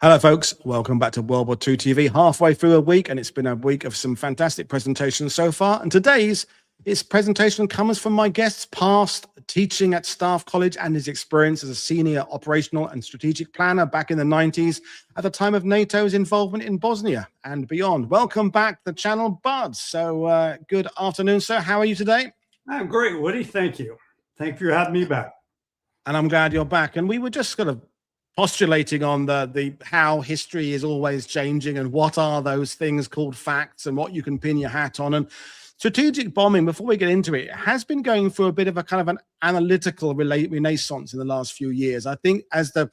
Hello, folks. Welcome back to World War II TV. Halfway through a week, and it's been a week of some fantastic presentations so far. And today's presentation comes from my guest's past teaching at Staff College and his experience as a senior operational and strategic planner back in the 90s at the time of NATO's involvement in Bosnia and beyond. Welcome back to the channel, Bud. So good afternoon, sir. How are you today? I'm great, Woody. Thank you. Thank you for having me back. And I'm glad you're back. And we were just kind of postulating on the how history is always changing and what are those things called facts and what you can pin your hat on. And strategic bombing, before we get into it, has been going through a bit of a kind of an analytical renaissance in the last few years. I think as the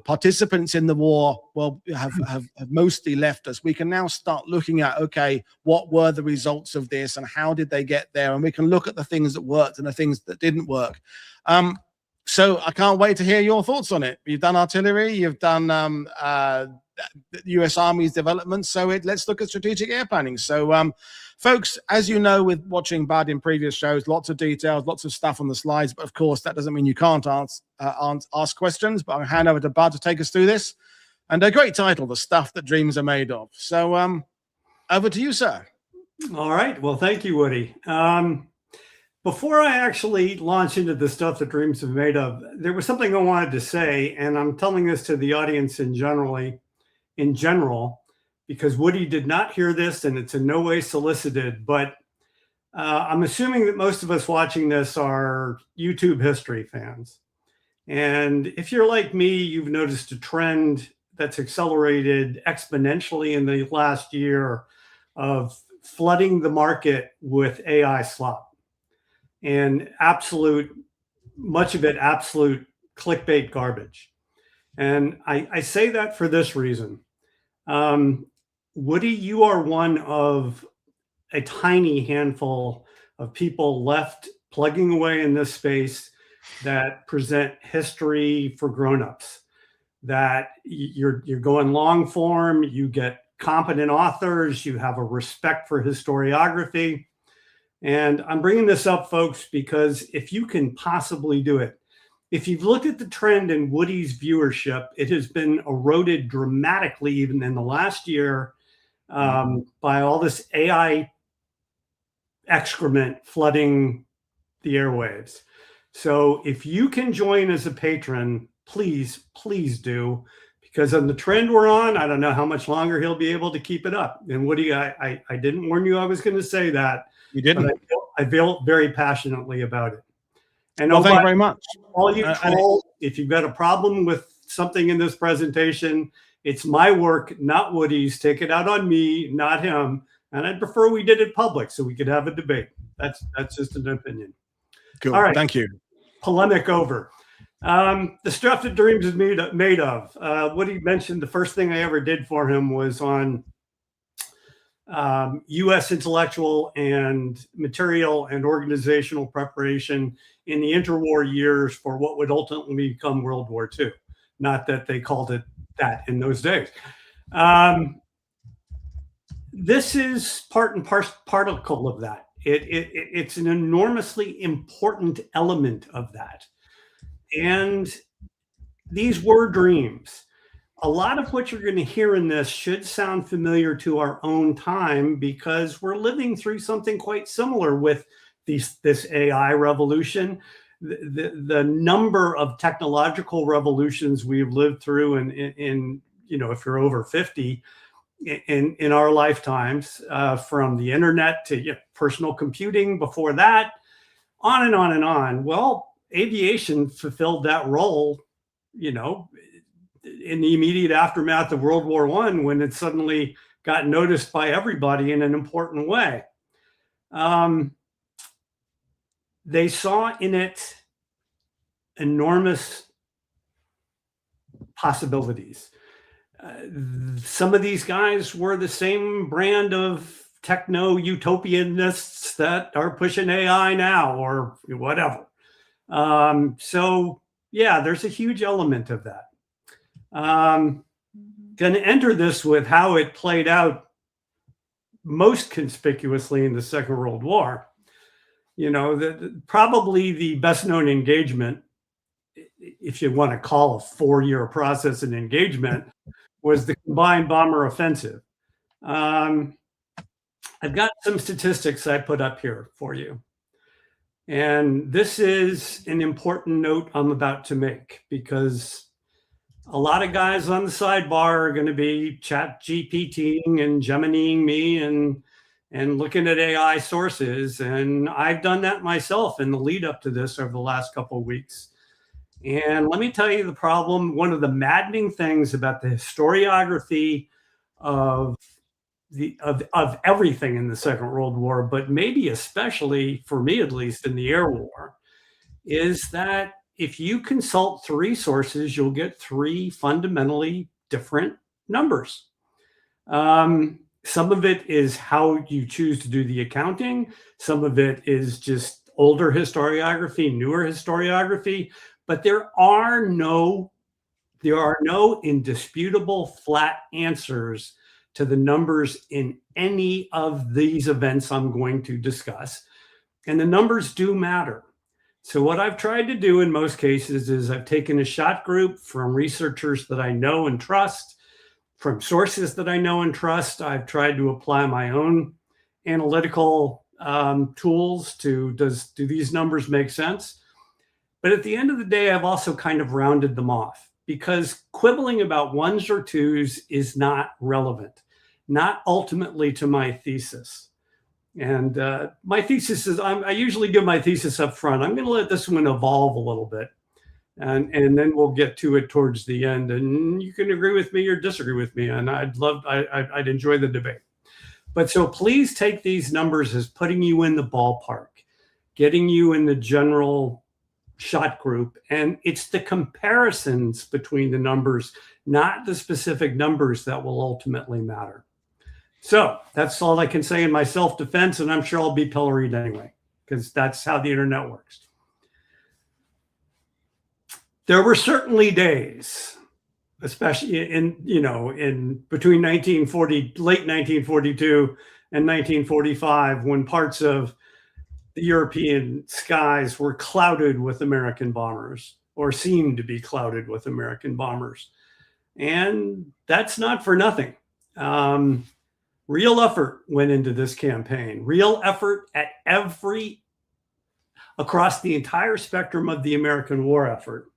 participants in the war have mostly left us, we can now start looking at, okay, what were the results of this and how did they get there? And we can look at the things that worked and the things that didn't work. So I can't wait to hear your thoughts on it. You've done artillery, you've done the US Army's development. So let's look at strategic air planning. So folks, as you know, with watching Bud in previous shows, lots of details, lots of stuff on the slides. But of course, that doesn't mean you can't ask questions. But I'll hand over to Bud to take us through this. And a great title, The Stuff That Dreams Are Made Of. So over to you, sir. All right. Well, thank you, Woody. Before I actually launch into the stuff that dreams are made of, there was something I wanted to say, and I'm telling this to the audience in general, because Woody did not hear this, and it's in no way solicited, but I'm assuming that most of us watching this are YouTube history fans. And if you're like me, you've noticed a trend that's accelerated exponentially in the last year of flooding the market with AI slop. And much of it absolute clickbait garbage. And I say that for this reason. Woody, you are one of a tiny handful of people left plugging away in this space that present history for grown-ups, that you're going long form, you get competent authors, you have a respect for historiography. And I'm bringing this up, folks, because if you can possibly do it, if you've looked at the trend in Woody's viewership, it has been eroded dramatically even in the last year by all this AI excrement flooding the airwaves. So if you can join as a patron, please, please do, because on the trend we're on, I don't know how much longer he'll be able to keep it up. And Woody, I didn't warn you I was going to say that. You didn't. I feel very passionately about it. And well, thank you very much. All you trolls, if you've got a problem with something in this presentation, it's my work, not Woody's. Take it out on me, not him. And I'd prefer we did it public so we could have a debate. That's just an opinion. Cool. All right. Thank you. Polemic over. The stuff that dreams is made of. Woody mentioned the first thing I ever did for him was on U.S. intellectual and material and organizational preparation in the interwar years for what would ultimately become World War II. Not that they called it that in those days. This is part and particle of that. It's an enormously important element of that. And these were dreams. A lot of what you're going to hear in this should sound familiar to our own time because we're living through something quite similar with this AI revolution. The number of technological revolutions we've lived through in if you're over 50 in our lifetimes, from the internet to personal computing before that, on and on and on. Well, aviation fulfilled that role, in the immediate aftermath of World War I, when it suddenly got noticed by everybody in an important way. They saw in it enormous possibilities. Some of these guys were the same brand of techno-utopianists that are pushing AI now or whatever. So yeah, there's a huge element of that. Going to enter this with how it played out most conspicuously in the Second World War. Probably the best known engagement, if you want to call a 4-year process an engagement, was the combined bomber offensive. I've got some statistics I put up here for you. And this is an important note I'm about to make, because a lot of guys on the sidebar are going to be chat GPTing and Geminiing me and looking at AI sources. And I've done that myself in the lead up to this over the last couple of weeks. And let me tell you the problem. One of the maddening things about the historiography of everything in the Second World War, but maybe especially for me, at least in the air war, is that if you consult three sources, you'll get three fundamentally different numbers. Some of it is how you choose to do the accounting. Some of it is just older historiography, newer historiography, but there are no indisputable flat answers to the numbers in any of these events I'm going to discuss. And the numbers do matter. So what I've tried to do in most cases is I've taken a shot group from researchers that I know and trust, from sources that I know and trust. I've tried to apply my own analytical tools to, do these numbers make sense? But at the end of the day, I've also kind of rounded them off, because quibbling about ones or twos is not relevant, not ultimately to my thesis. And my thesis is, I usually give my thesis up front. I'm going to let this one evolve a little bit, and then we'll get to it towards the end. And you can agree with me or disagree with me, and I'd enjoy the debate. But so please take these numbers as putting you in the ballpark, getting you in the general shot group. And it's the comparisons between the numbers, not the specific numbers, that will ultimately matter. So that's all I can say in my self-defense, and I'm sure I'll be pilloried anyway, because that's how the internet works. There were certainly days, especially in between late 1942 and 1945, when parts of the European skies were clouded with American bombers, or seemed to be clouded with American bombers. And that's not for nothing. Real effort went into this campaign, real effort across the entire spectrum of the American war effort.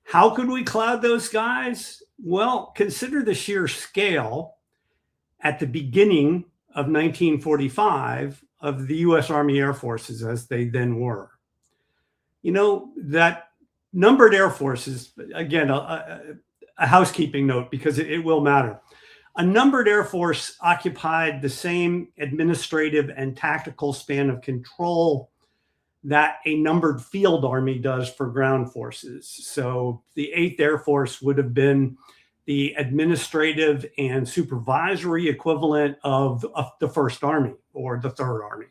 How could we cloud those skies? Well, consider the sheer scale at the beginning of 1945 of the U.S. Army Air Forces, as they then were. You know, that numbered air forces, again, a housekeeping note, because it will matter. A numbered air force occupied the same administrative and tactical span of control that a numbered field army does for ground forces. So the 8th Air Force would have been the administrative and supervisory equivalent of the 1st Army or the 3rd Army.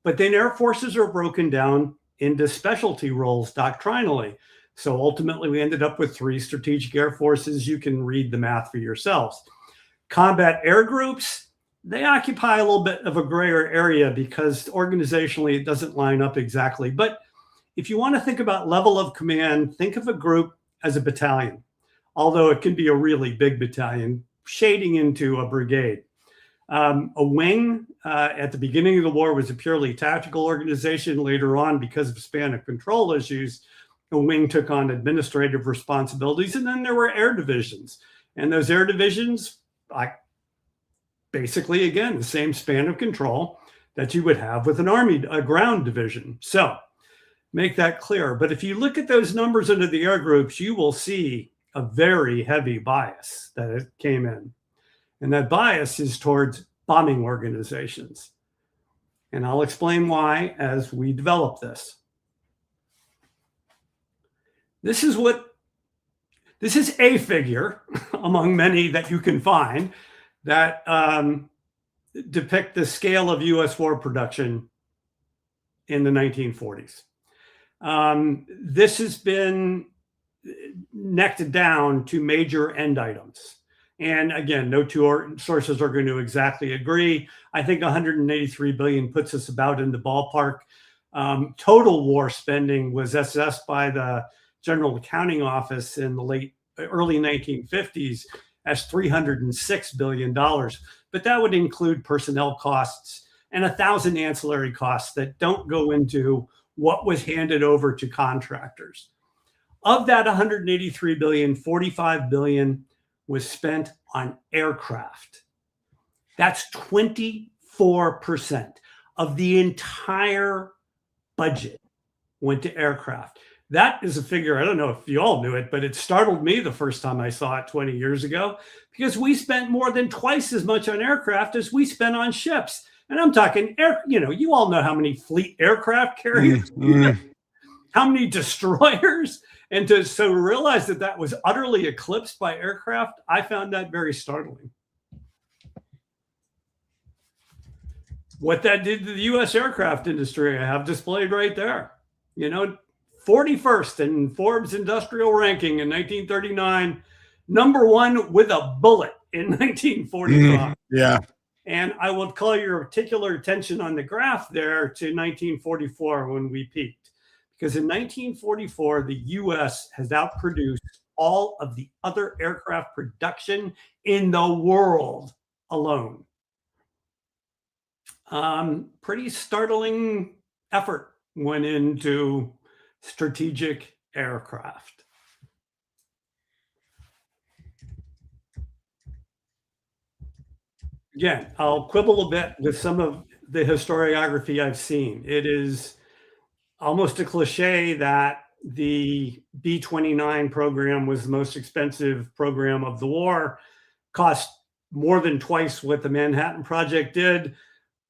But then air forces are broken down into specialty roles doctrinally. So ultimately, we ended up with 3 strategic air forces. You can read the math for yourselves. Combat air groups, they occupy a little bit of a grayer area, because organizationally it doesn't line up exactly. But if you want to think about level of command, think of a group as a battalion, although it can be a really big battalion, shading into a brigade. A wing at the beginning of the war was a purely tactical organization. Later on, because of span of control issues, a wing took on administrative responsibilities. And then there were air divisions. And those air divisions, basically, again, the same span of control that you would have with a ground division. So make that clear. But if you look at those numbers under the air groups, you will see a very heavy bias that it came in. And that bias is towards bombing organizations. And I'll explain why as we develop this. This is a figure among many that you can find that depict the scale of U.S. war production in the 1940s. This has been necked down to major end items. And again, no two sources are going to exactly agree. I think 183 billion puts us about in the ballpark. Total war spending was assessed by the General Accounting Office in the late early 1950s as $306 billion. But that would include personnel costs and 1,000 ancillary costs that don't go into what was handed over to contractors. Of that 183 billion, 45 billion was spent on aircraft. That's 24% of the entire budget went to aircraft. That is a figure, I don't know if you all knew it, but it startled me the first time I saw it 20 years ago, because we spent more than twice as much on aircraft as we spent on ships. And I'm talking you all know how many fleet aircraft carriers, how many destroyers, and to realize that that was utterly eclipsed by aircraft, I found that very startling. What that did to the U.S. aircraft industry, I have displayed right there. 41st in Forbes industrial ranking in 1939, number one with a bullet in 1945. Yeah. And I will call your particular attention on the graph there to 1944 when we peaked. Because in 1944, the U.S. has outproduced all of the other aircraft production in the world alone. Pretty startling effort went into strategic aircraft. Again, I'll quibble a bit with some of the historiography I've seen. It is almost a cliche that the B-29 program was the most expensive program of the war, cost more than twice what the Manhattan Project did.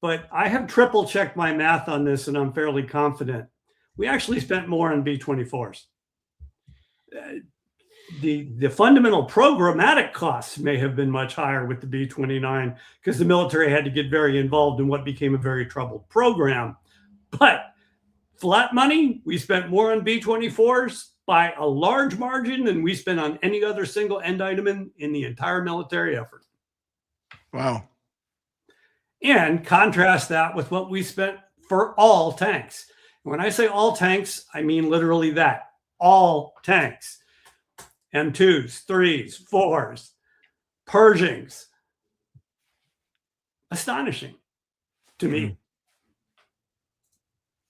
But I have triple checked my math on this, and I'm fairly confident. We actually spent more on B-24s. The fundamental programmatic costs may have been much higher with the B-29 because the military had to get very involved in what became a very troubled program. But flat money, we spent more on B-24s by a large margin than we spent on any other single end item in the entire military effort. Wow. And contrast that with what we spent for all tanks. When I say all tanks, I mean literally that. All tanks. M2s, 3s, 4s, Pershings. Astonishing to me.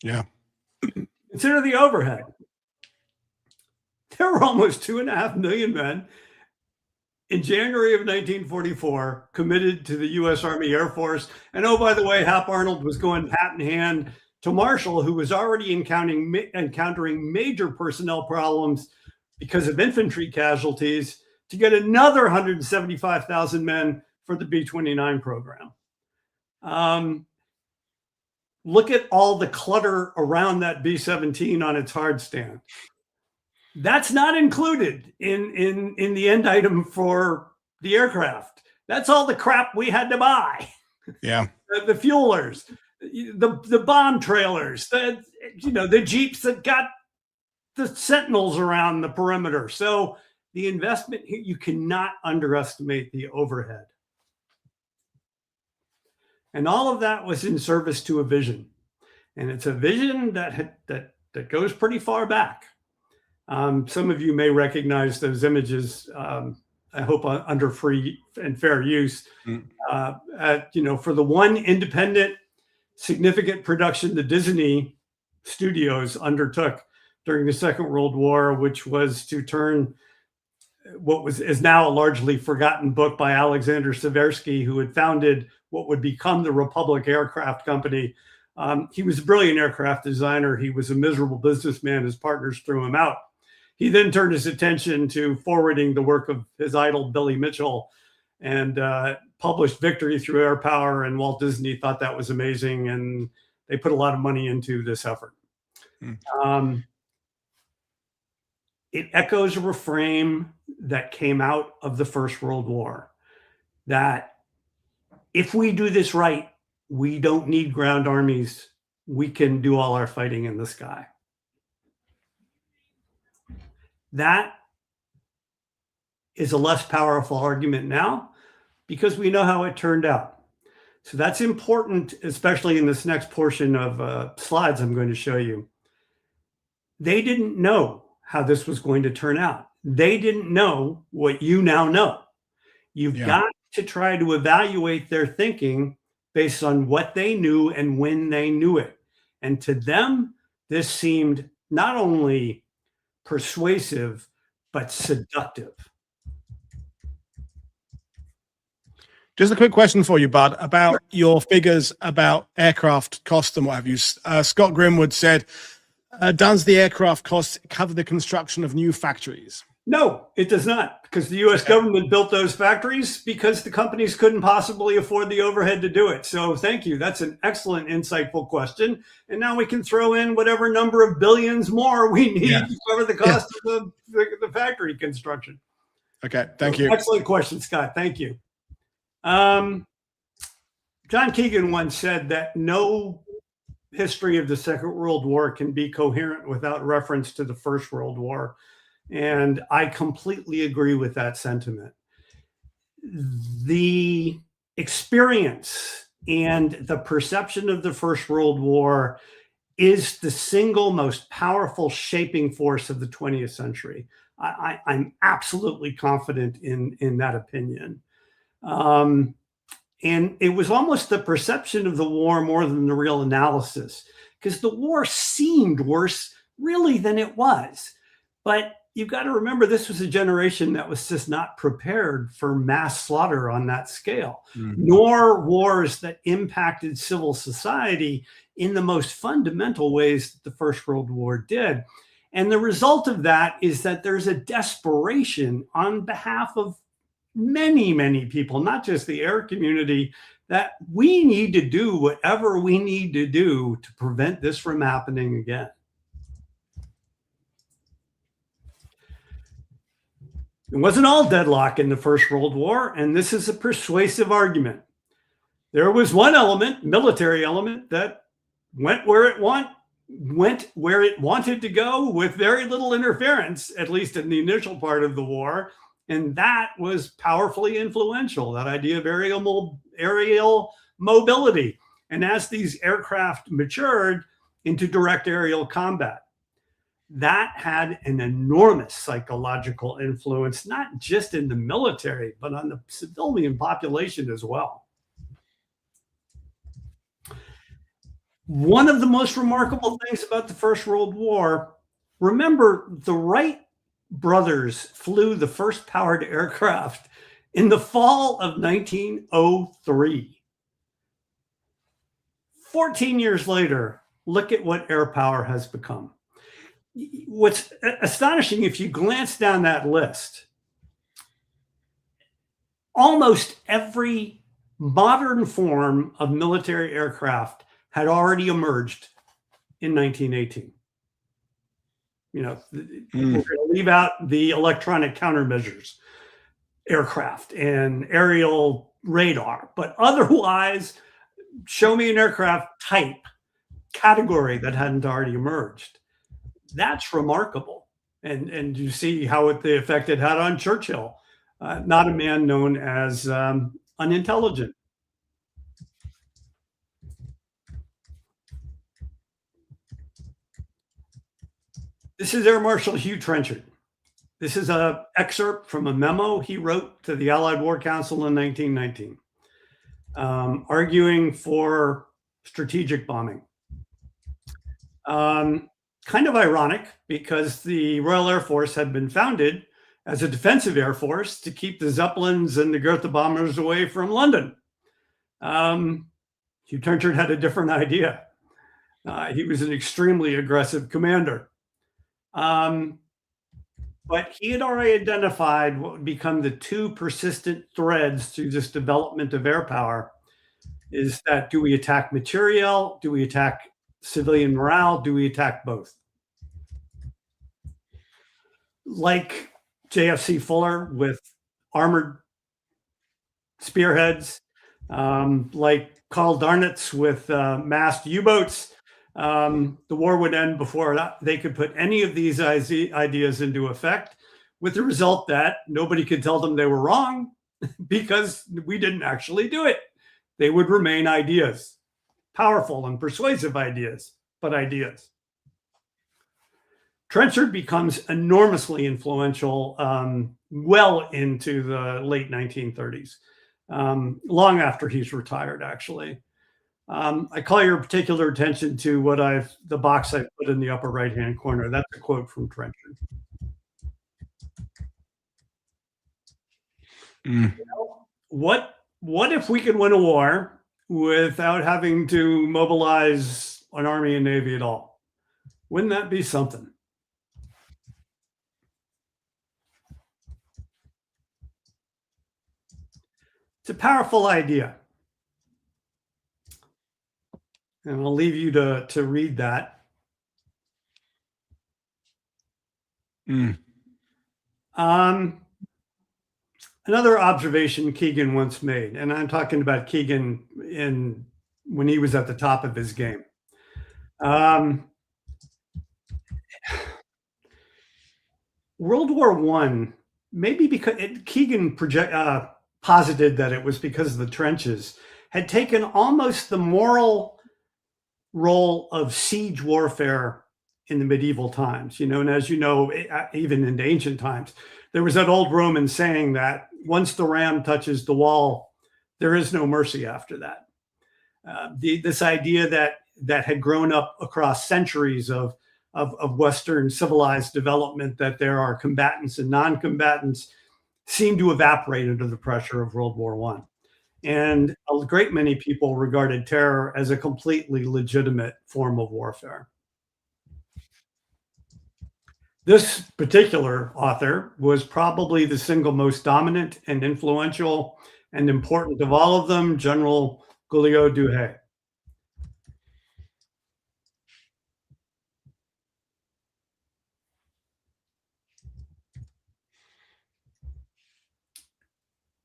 Yeah. Consider the overhead. There were almost 2.5 million men in January of 1944 committed to the U.S. Army Air Force. And oh, by the way, Hap Arnold was going hat in hand to Marshall, who was already encountering major personnel problems because of infantry casualties, to get another 175,000 men for the B-29 program. Look at all the clutter around that B-17 on its hard stand. That's not included in the end item for the aircraft. That's all the crap we had to buy. Yeah. The fuelers, the bomb trailers, the Jeeps that got the sentinels around the perimeter. So the investment here, you cannot underestimate the overhead. And all of that was in service to a vision. And it's a vision that goes pretty far back. Some of you may recognize those images, I hope under free and fair use. For the one independent, significant production the Disney studios undertook during the Second World War, which was to turn what is now a largely forgotten book by Alexander Seversky, who had founded what would become the Republic Aircraft Company. He was a brilliant aircraft designer. He was a miserable businessman. His partners threw him out. He then turned his attention to forwarding the work of his idol, Billy Mitchell, and published Victory Through Air Power. And Walt Disney thought that was amazing. And they put a lot of money into this effort. It echoes a refrain that came out of the First World War, that if we do this right, we don't need ground armies. We can do all our fighting in the sky. That is a less powerful argument now because we know how it turned out. So that's important, especially in this next portion of slides I'm going to show you. They didn't know how this was going to turn out. They didn't know what you now know. You've got to try to evaluate their thinking based on what they knew and when they knew it. And to them, this seemed not only persuasive, but seductive. Just a quick question for you, Bud, about your figures about aircraft cost and what have you. Scott Grimwood said, does the aircraft cost cover the construction of new factories? No, it does not, because the U.S. government built those factories because the companies couldn't possibly afford the overhead to do it. So thank you. That's an excellent, insightful question. And now we can throw in whatever number of billions more we need to cover the cost of the factory construction. Okay, thank you. Excellent question, Scott. Thank you. John Keegan once said that no history of the Second World War can be coherent without reference to the First World War. And I completely agree with that sentiment. The experience and the perception of the First World War is the single most powerful shaping force of the 20th century. I'm absolutely confident in that opinion. And it was almost the perception of the war more than the real analysis, because the war seemed worse really than it was. But you've got to remember, this was a generation that was just not prepared for mass slaughter on that scale, nor wars that impacted civil society in the most fundamental ways that the First World War did. And the result of that is that there's a desperation on behalf of many, many people, not just the air community, that we need to do whatever we need to do to prevent this from happening again. It wasn't all deadlock in the First World War, and this is a persuasive argument. There was one element, military element, that went where it wanted to go with very little interference, at least in the initial part of the war, and that was powerfully influential, that idea of aerial mobility. And as these aircraft matured into direct aerial combat, that had an enormous psychological influence, not just in the military, but on the civilian population as well. One of the most remarkable things about the First World War, remember, the Wright brothers flew the first powered aircraft in the fall of 1903. 14 years later, look at what air power has become. What's astonishing, if you glance down that list, almost every modern form of military aircraft had already emerged in 1918. You know, we're going to leave out the electronic countermeasures aircraft and aerial radar, but otherwise, show me an aircraft type category that hadn't already emerged. That's remarkable. And you see how the effect it had on Churchill, not a man known as unintelligent. This is Air Marshal Hugh Trenchard. This is an excerpt from a memo he wrote to the Allied War Council in 1919, arguing for strategic bombing. Kind of ironic, because the Royal Air Force had been founded as a defensive air force to keep the Zeppelins and the Goethe bombers away from London. Hugh Trenchard had a different idea. He was an extremely aggressive commander. But he had already identified what would become the two persistent threads through this development of air power. Is that, do we attack materiel? Do we attack civilian morale? Do we attack both? Like JFC Fuller with armored spearheads, like Karl Darnitz with massed U-boats, the war would end before they could put any of these ideas into effect, with the result that nobody could tell them they were wrong because we didn't actually do it. They would remain ideas, powerful and persuasive ideas, but ideas. Trenchard becomes enormously influential well into the late 1930s, long after he's retired, actually. I call your particular attention to the box I put in the upper right-hand corner. That's a quote from Trenchard. What if we could win a war without having to mobilize an army and navy at all? Wouldn't that be something? It's a powerful idea. And I'll leave you to read that. Another observation Keegan once made, and I'm talking about Keegan when he was at the top of his game. World War I, maybe because Keegan posited that it was because of the trenches, had taken almost the moral role of siege warfare in the medieval times, and as you know, even in ancient times, there was that old Roman saying that once the ram touches the wall, there is no mercy after that. This idea that had grown up across centuries of Western civilized development, that there are combatants and non-combatants, seemed to evaporate under the pressure of World War I. And a great many people regarded terror as a completely legitimate form of warfare. This particular author was probably the single most dominant and influential and important of all of them, General Giulio Douhet.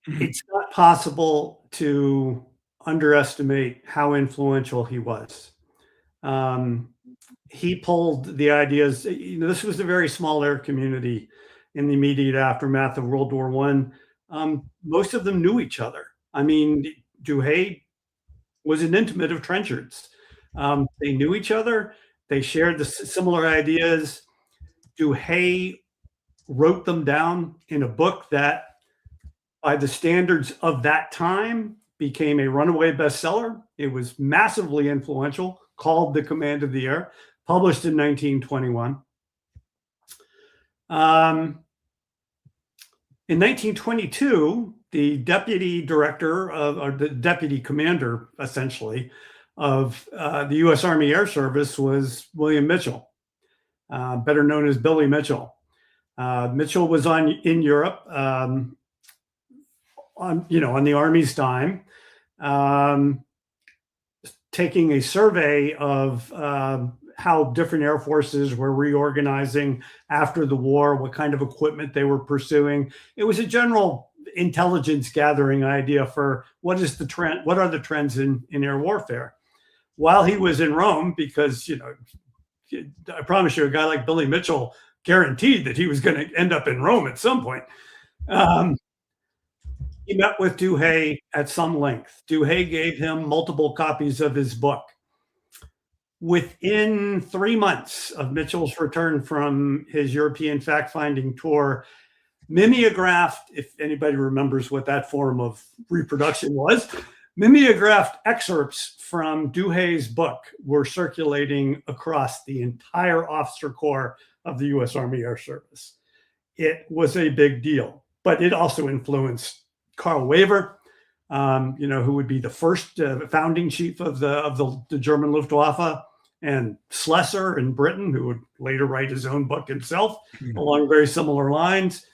It's not possible to underestimate how influential he was. He pulled the ideas. This was a very small air community in the immediate aftermath of World War I. Most of them knew each other. I mean, Douhet was an intimate of Trenchards. They knew each other. They shared the similar ideas. Douhet wrote them down in a book that, by the standards of that time, became a runaway bestseller. It was massively influential, called The Command of the Air, published in 1921. In 1922, the deputy director or the deputy commander, essentially, of the U.S. Army Air Service was William Mitchell, better known as Billy Mitchell. Mitchell was in Europe on the Army's dime, taking a survey of how different air forces were reorganizing after the war, what kind of equipment they were pursuing. It was a general intelligence gathering idea for what are the trends in air warfare. While he was in Rome, because I promise you, a guy like Billy Mitchell guaranteed that he was going to end up in Rome at some point. He met with Douhet at some length. Douhet gave him multiple copies of his book. Within 3 months of Mitchell's return from his European fact-finding tour, mimeographed, if anybody remembers what that form of reproduction was, mimeographed excerpts from Douhet's book were circulating across the entire officer corps of the U.S. Army Air Service. It was a big deal, but it also influenced Karl Weber, who would be the first founding chief of the German Luftwaffe, and Schlesser in Britain, who would later write his own book himself along very similar lines.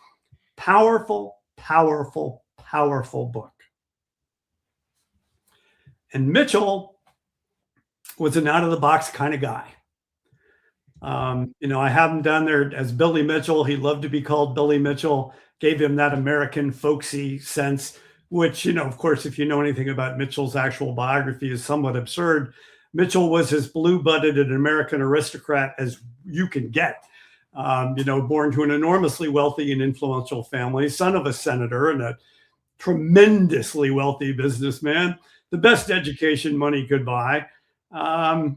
Powerful, powerful, powerful book. And Mitchell was an out-of-the-box kind of guy. I have him down there as Billy Mitchell. He loved to be called Billy Mitchell. Gave him that American folksy sense, which, of course, if you know anything about Mitchell's actual biography, is somewhat absurd. Mitchell was as blue-blooded an American aristocrat as you can get. Born to an enormously wealthy and influential family, son of a senator and a tremendously wealthy businessman, the best education money could buy. But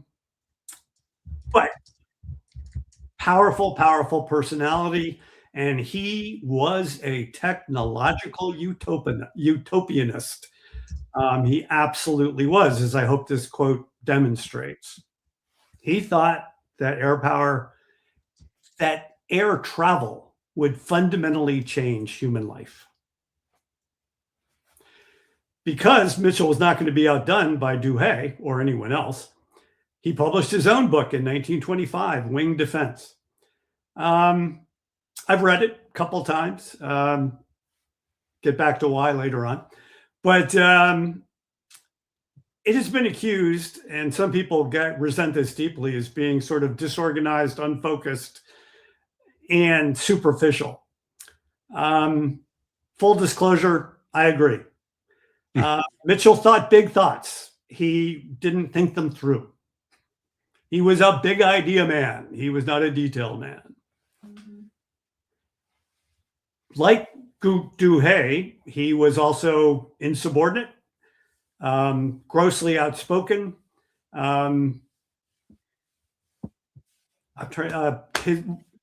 Powerful, powerful personality. And he was a technological utopianist. He absolutely was, as I hope this quote demonstrates. He thought that air travel would fundamentally change human life. Because Mitchell was not going to be outdone by Douhet or anyone else, he published his own book in 1925, Wing Defense. I've read it a couple of times. Get back to why later on. But it has been accused, and some people resent this deeply, as being sort of disorganized, unfocused, and superficial. Full disclosure, I agree. Mitchell thought big thoughts. He didn't think them through. He was a big idea man. He was not a detail man. Like Douhet, he was also insubordinate, grossly outspoken. One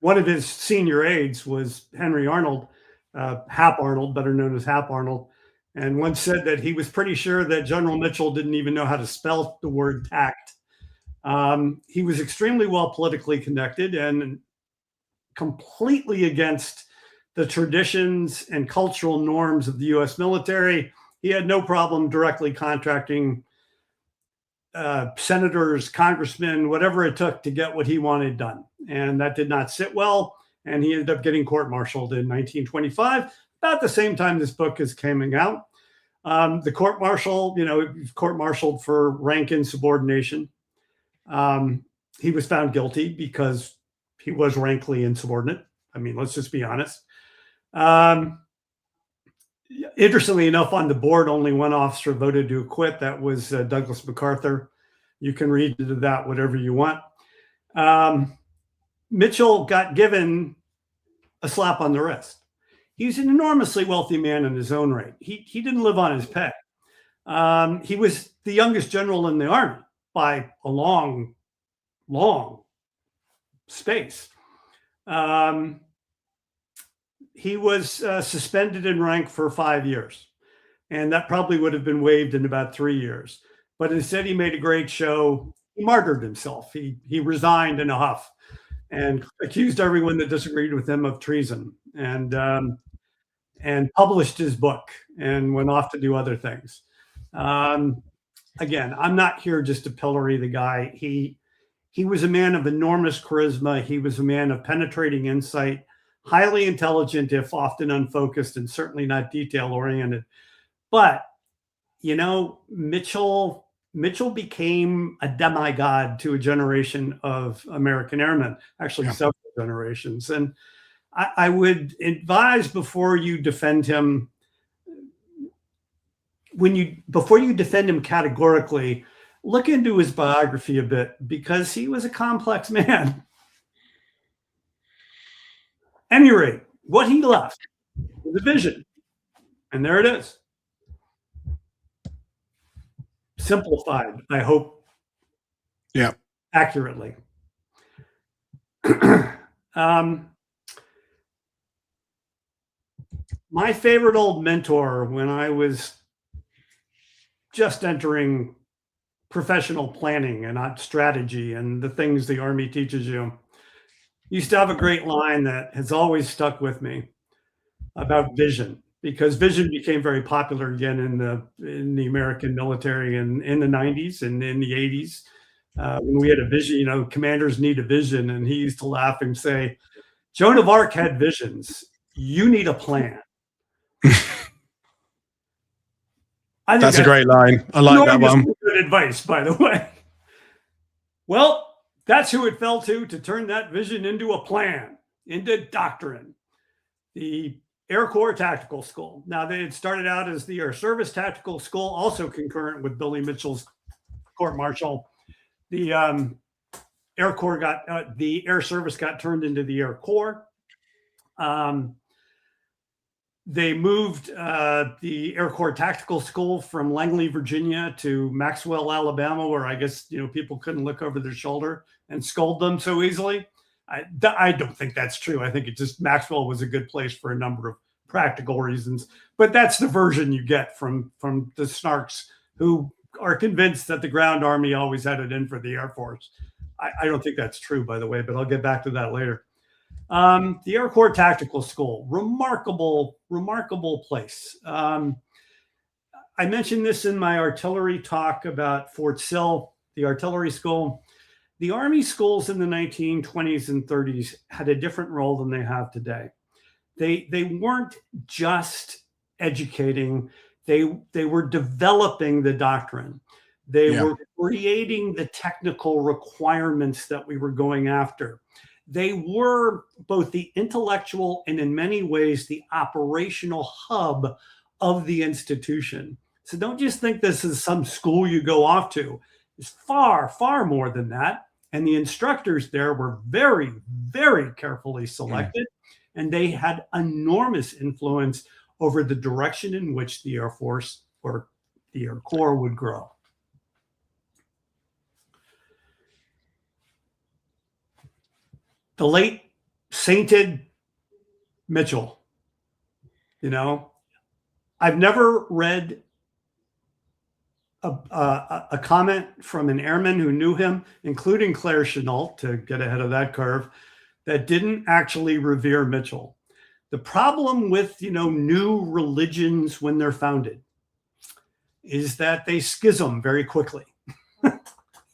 of his senior aides was Henry Arnold, Hap Arnold, better known as Hap Arnold, and once said that he was pretty sure that General Mitchell didn't even know how to spell the word tact. He was extremely well politically connected and completely against the traditions and cultural norms of the U.S. military. He had no problem directly contracting senators, congressmen, whatever it took to get what he wanted done. And that did not sit well. And he ended up getting court-martialed in 1925, about the same time this book is coming out. The court-martial, court-martialed for rank insubordination. He was found guilty because he was rankly insubordinate. I mean, let's just be honest. Interestingly enough, on the board, only one officer voted to acquit. That was Douglas MacArthur. You can read into that whatever you want. Mitchell got given a slap on the wrist. He's an enormously wealthy man in his own right. He didn't live on his pay. He was the youngest general in the Army by a long, long space. He was suspended in rank for 5 years, and that probably would have been waived in about 3 years. But instead, he made a great show. He martyred himself. He resigned in a huff and accused everyone that disagreed with him of treason, and published his book and went off to do other things. Again, I'm not here just to pillory the guy. He was a man of enormous charisma. He was a man of penetrating insight, highly intelligent, if often unfocused, and certainly not detail-oriented. But, Mitchell became a demigod to a generation of American airmen, actually several generations. And I would advise, before you defend him, before you defend him categorically, look into his biography a bit, because he was a complex man. At any rate, what he left was a vision. And there it is. Simplified, I hope. Yeah. Accurately. My favorite old mentor when I was just entering professional planning and strategy and the things the Army teaches you, used to have a great line that has always stuck with me about vision, because vision became very popular again in the American military in the 90s and in the 80s. When we had a vision, commanders need a vision. And he used to laugh and say, Joan of Arc had visions. You need a plan. That's a great line. I like that one. Good advice, by the way. Well, that's who it fell to turn that vision into a plan, into doctrine. The Air Corps Tactical School. Now, they had started out as the Air Service Tactical School, also concurrent with Billy Mitchell's court-martial. The the Air Service got turned into the Air Corps. They moved the Air Corps Tactical School from Langley, Virginia to Maxwell, Alabama, where I guess people couldn't look over their shoulder and scold them so easily. I don't think that's true. I think it just Maxwell was a good place for a number of practical reasons. But that's the version you get from the snarks who are convinced that the ground army always had it in for the Air Force. I don't think that's true, by the way, but I'll get back to that later. The Air Corps Tactical School, remarkable place. I mentioned this in my artillery talk about Fort Sill, the artillery school. The Army schools in the 1920s and 30s had a different role than they have today. They weren't just educating, they were developing the doctrine. They were creating the technical requirements that we were going after. They were both the intellectual and in many ways the operational hub of the institution. So don't just think this is some school you go off to. It's far, far more than that. And the instructors there were very, very carefully selected, and they had enormous influence over the direction in which the Air Force or the Air Corps would grow. The late sainted Mitchell, I've never read a comment from an airman who knew him, including Claire Chennault, to get ahead of that curve, that didn't actually revere Mitchell. The problem with, new religions when they're founded is that they schism very quickly.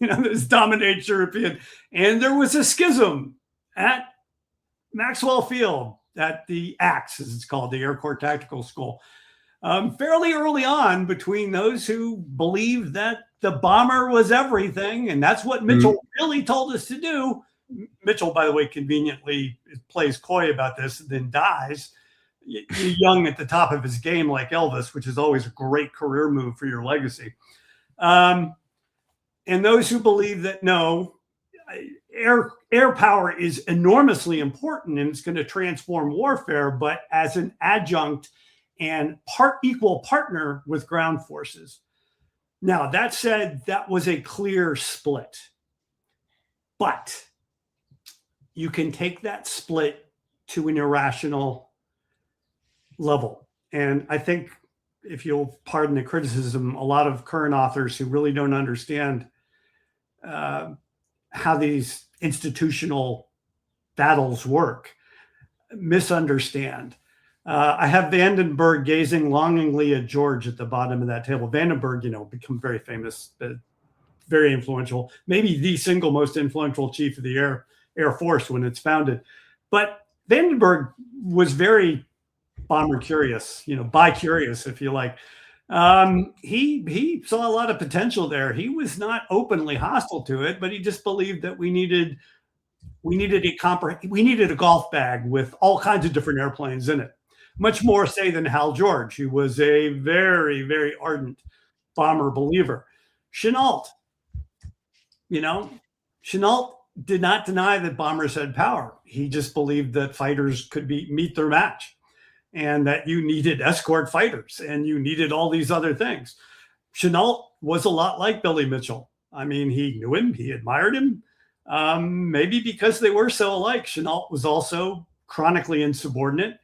This dominates European. And there was a schism at Maxwell Field, at the ACTS, as it's called, the Air Corps Tactical School, fairly early on, between those who believed that the bomber was everything, and that's what Mitchell really told us to do. Mitchell, by the way, conveniently plays coy about this and then dies young at the top of his game like Elvis, which is always a great career move for your legacy. And those who believe that, no, air power is enormously important and it's going to transform warfare, but as an adjunct and equal partner with ground forces. Now, that said, that was a clear split. But you can take that split to an irrational level. And I think, if you'll pardon the criticism, a lot of current authors who really don't understand how these institutional battles work misunderstand. I have Vandenberg gazing longingly at George at the bottom of that table. Vandenberg, become very famous, very influential, maybe the single most influential chief of the Air Force when it's founded. But Vandenberg was very bomber curious, bi-curious, if you like. He saw a lot of potential there. He was not openly hostile to it, but he just believed that we needed a golf bag with all kinds of different airplanes in it. Much more, say, than Hal George, who was a very, very ardent bomber believer. Chennault, Chennault did not deny that bombers had power. He just believed that fighters could meet their match, and that you needed escort fighters and you needed all these other things. Chennault was a lot like Billy Mitchell. I mean, he knew him, he admired him, maybe because they were so alike. Chennault was also chronically insubordinate.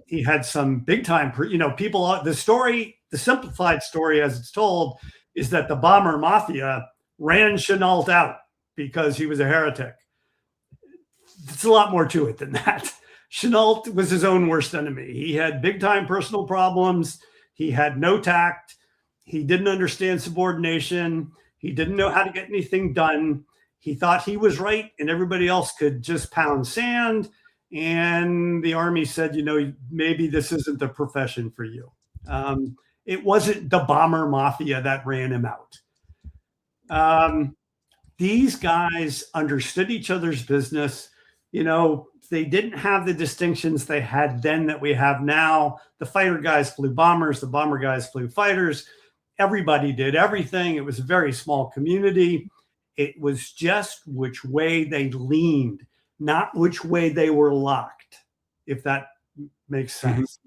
He had some big time, people, the simplified story as it's told is that the bomber mafia ran Chennault out because he was a heretic. It's a lot more to it than that. Chennault was his own worst enemy. He had big time personal problems. He had no tact. He didn't understand subordination. He didn't know how to get anything done. He thought he was right and everybody else could just pound sand. And the Army said, maybe this isn't the profession for you. It wasn't the bomber mafia that ran him out. These guys understood each other's business. They didn't have the distinctions they had then that we have now. The fighter guys flew bombers. The bomber guys flew fighters. Everybody did everything. It was a very small community. It was just which way they leaned, not which way they were locked, if that makes sense.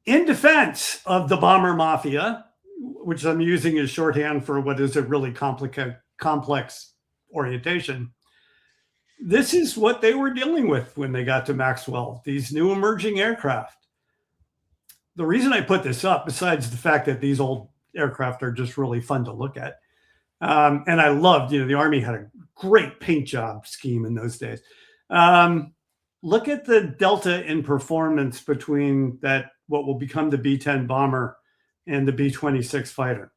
In defense of the bomber mafia, which I'm using as shorthand for what is a really complicated complex orientation. This is what they were dealing with when they got to Maxwell, these new emerging aircraft. The reason I put this up, besides the fact that these old aircraft are just really fun to look at, and I loved, the Army had a great paint job scheme in those days. Look at the delta in performance between what will become the B-10 bomber and the B-26 fighter.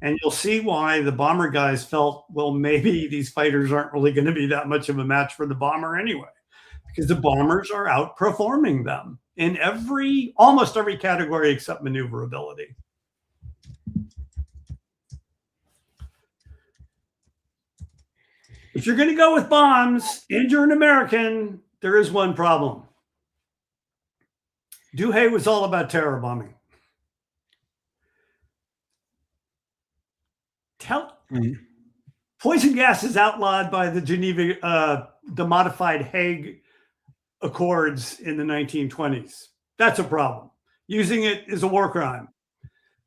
And you'll see why the bomber guys felt, well, maybe these fighters aren't really going to be that much of a match for the bomber anyway, because the bombers are outperforming them in almost every category except maneuverability. If you're going to go with bombs and you're an American, there is one problem. Douhet was all about terror bombing. Poison gas is outlawed by the modified Hague Accords in the 1920s. That's a problem. Using it is a war crime.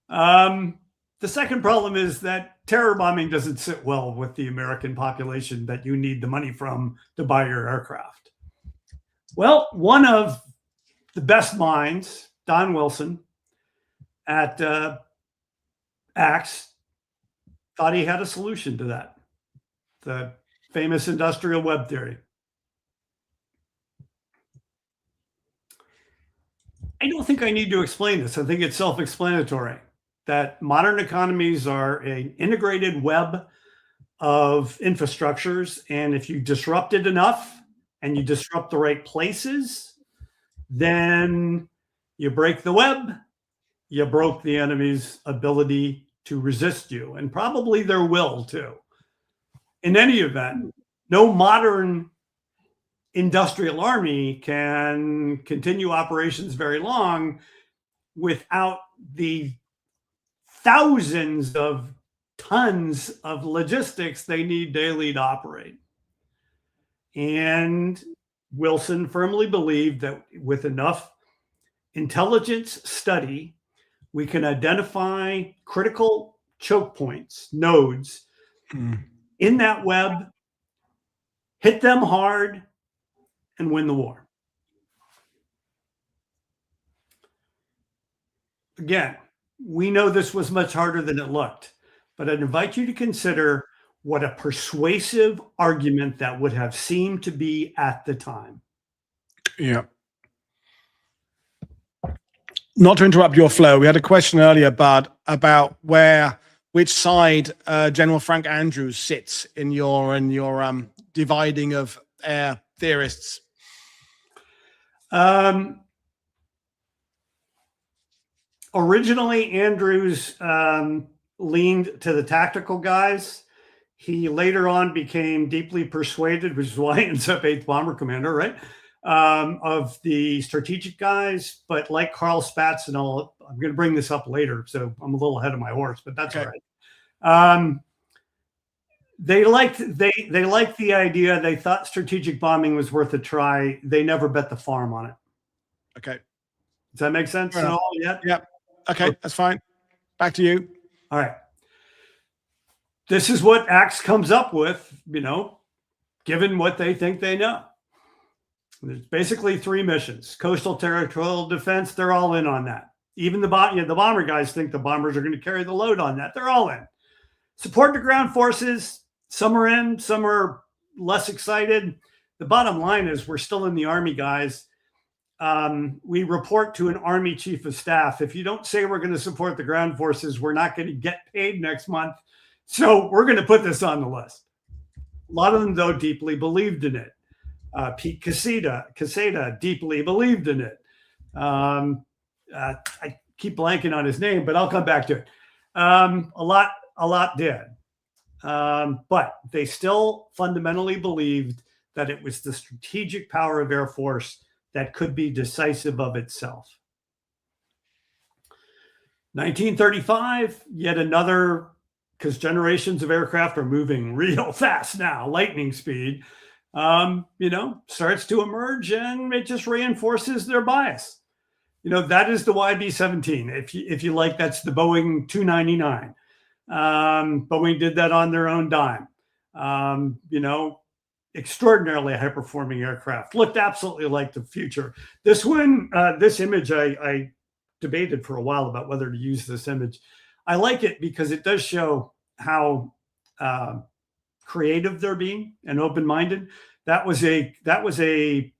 The second problem is that terror bombing doesn't sit well with the American population that you need the money from to buy your aircraft. Well, one of the best minds, Don Wilson, at ACTS, thought he had a solution to that, the famous industrial web theory. I don't think I need to explain this. I think it's self-explanatory that modern economies are an integrated web of infrastructures. And if you disrupt it enough and you disrupt the right places, then you break the web, you broke the enemy's ability to resist you, and probably their will too. In any event, no modern industrial army can continue operations very long without the thousands of tons of logistics they need daily to operate. And Wilson firmly believed that with enough intelligence study, we can identify critical choke points, nodes in that web, hit them hard, and win the war. Again, we know this was much harder than it looked, but I'd invite you to consider what a persuasive argument that would have seemed to be at the time. Yeah. Not to interrupt your flow, we had a question earlier, Bud, about which side General Frank Andrews sits in your dividing of air theorists. Originally, Andrews leaned to the tactical guys. He later on became deeply persuaded, which is why he ends up 8th Bomber Commander, right? Of the strategic guys. But like Carl Spaatz and all, I'm going to bring this up later, so I'm a little ahead of my horse, but that's okay. All right. They liked the idea. They thought strategic bombing was worth a try. They never bet the farm on it. Okay. Does that make sense at all yet? Yeah. Okay, that's fine. Back to you. All right. This is what ACTS comes up with, given what they think they know. There's basically 3 missions. Coastal territorial defense, they're all in on that. Even the bomber guys think the bombers are going to carry the load on that. They're all in. Support the ground forces. Some are in, some are less excited. The bottom line is we're still in the Army, guys. We report to an Army chief of staff. If you don't say we're going to support the ground forces, we're not going to get paid next month. So we're going to put this on the list. A lot of them, though, deeply believed in it. Pete Caseta deeply believed in it. I keep blanking on his name, but I'll come back to it. A lot did. But they still fundamentally believed that it was the strategic power of Air Force that could be decisive of itself. 1935, yet another, because generations of aircraft are moving real fast now, lightning speed, starts to emerge, and it just reinforces their bias. That is the YB-17. If you like, that's the Boeing 299. Boeing did that on their own dime. You know, extraordinarily high-performing aircraft. Looked absolutely like the future. This one, this image, I debated for a while about whether to use this image. I like it because it does show how creative they're being and open-minded. That was a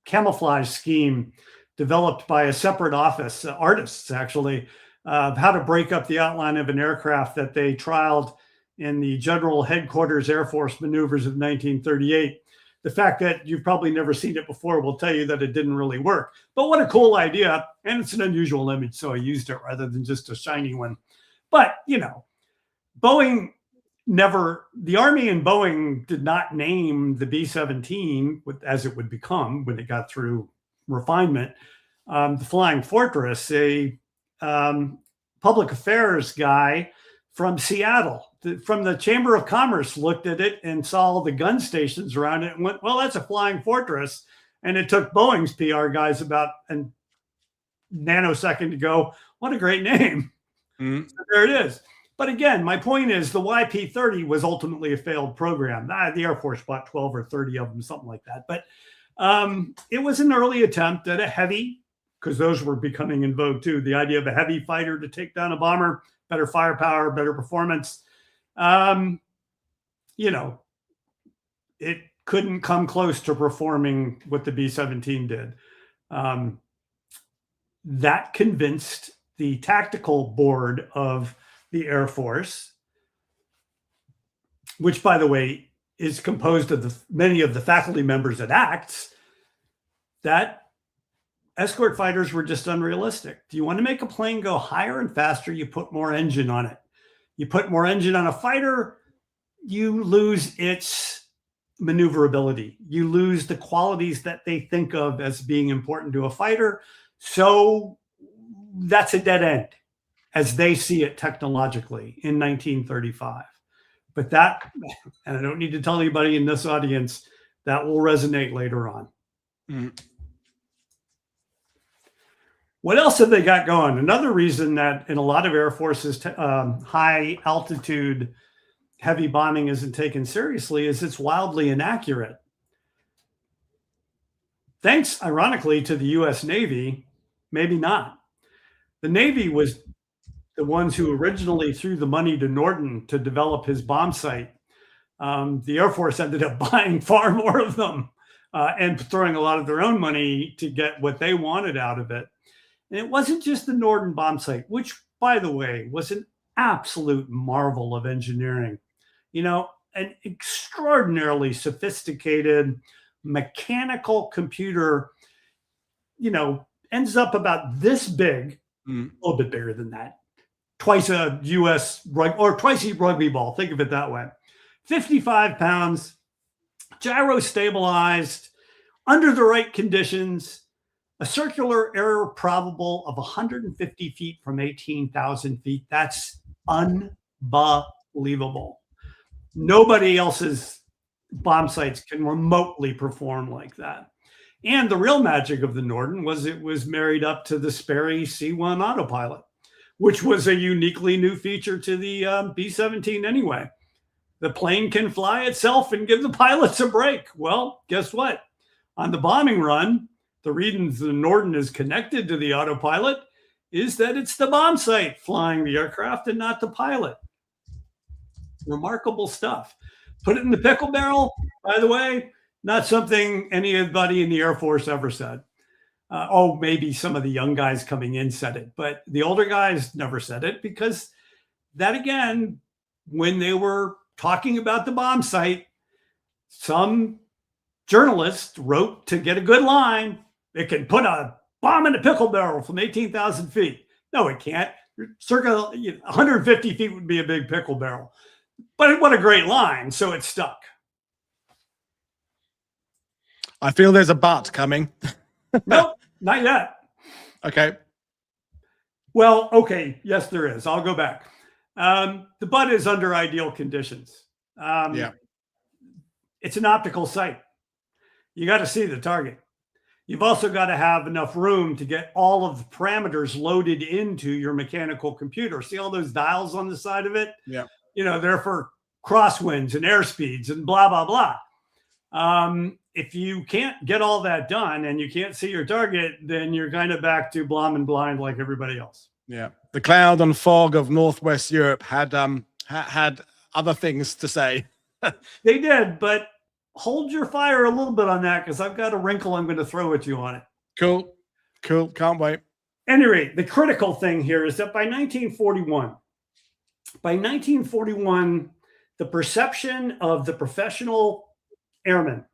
camouflage scheme developed by a separate office, artists actually, how to break up the outline of an aircraft that they trialed in the General Headquarters Air Force maneuvers of 1938. The fact that you've probably never seen it before will tell you that it didn't really work. But what a cool idea. And it's an unusual image, so I used it rather than just a shiny one. But, you know, Boeing the Army and Boeing did not name the B-17, as it would become when it got through refinement, the Flying Fortress. A public affairs guy from Seattle, from the Chamber of Commerce, looked at it and saw the gun stations around it and went, well, that's a Flying Fortress. And it took Boeing's PR guys about a nanosecond to go, what a great name. So there it is. But again, my point is the YP-30 was ultimately a failed program. The Air Force bought 12 or 30 of them, something like that. But it was an early attempt at a heavy, because those were becoming in vogue too, the idea of a heavy fighter to take down a bomber, better firepower, better performance. You know, it couldn't come close to performing what the B-17 did. That convinced the tactical board of the Air Force, which, by the way, is composed of many of the faculty members at ACTS, that escort fighters were just unrealistic. Do you want to make a plane go higher and faster? You put more engine on it. You put more engine on a fighter, you lose its maneuverability. You lose the qualities that they think of as being important to a fighter. So that's a dead end, as they see it technologically in 1935. But that, and I don't need to tell anybody in this audience, that will resonate later on. What else have they got going? Another reason that in a lot of Air Forces, high altitude heavy bombing isn't taken seriously is it's wildly inaccurate. Thanks, ironically, to the US Navy, maybe not. The Navy was the ones who originally threw the money to Norden to develop his bombsight. The Air Force ended up buying far more of them and throwing a lot of their own money to get what they wanted out of it. And it wasn't just the Norden bombsight, which, by the way, was an absolute marvel of engineering. You know, an extraordinarily sophisticated mechanical computer, you know, ends up about this big, a little bit bigger than that, twice a US or twice a rugby ball. Think of it that way. 55 pounds, gyro stabilized, under the right conditions, a circular error probable of 150 feet from 18,000 feet. That's unbelievable. Nobody else's bomb sites can remotely perform like that. And the real magic of the Norden was it was married up to the Sperry C-1 autopilot, which was a uniquely new feature to the B-17 anyway. The plane can fly itself and give the pilots a break. Well, guess what? On the bombing run, the reason the Norden is connected to the autopilot is that it's the bomb site flying the aircraft and not the pilot. Remarkable stuff. Put it in the pickle barrel, by the way, not something anybody in the Air Force ever said. Oh, maybe some of the young guys coming in said it, but the older guys never said it because that, again, when they were talking about the bomb site, some journalist wrote to get a good line, it can put a bomb in a pickle barrel from 18,000 feet. No, it can't. Circa 150 feet would be a big pickle barrel. But what a great line. So it stuck. I feel there's a but coming. Nope, not yet. Okay. Well, okay. Yes, there is. I'll go back. The but is under ideal conditions. Yeah. It's an optical sight. You got to see the target. You've also got to have enough room to get all of the parameters loaded into your mechanical computer. See all those dials on the side of it? Yeah. You know, they're for crosswinds and airspeeds and blah, blah, blah. If you can't get all that done and you can't see your target, then you're kind of back to blom and blind like everybody else. Yeah. The cloud and fog of Northwest Europe had had other things to say. They did, but hold your fire a little bit on that, because I've got a wrinkle I'm going to throw at you on it. Cool. Cool. Can't wait. At any rate, the critical thing here is that by 1941, the perception of the professional airman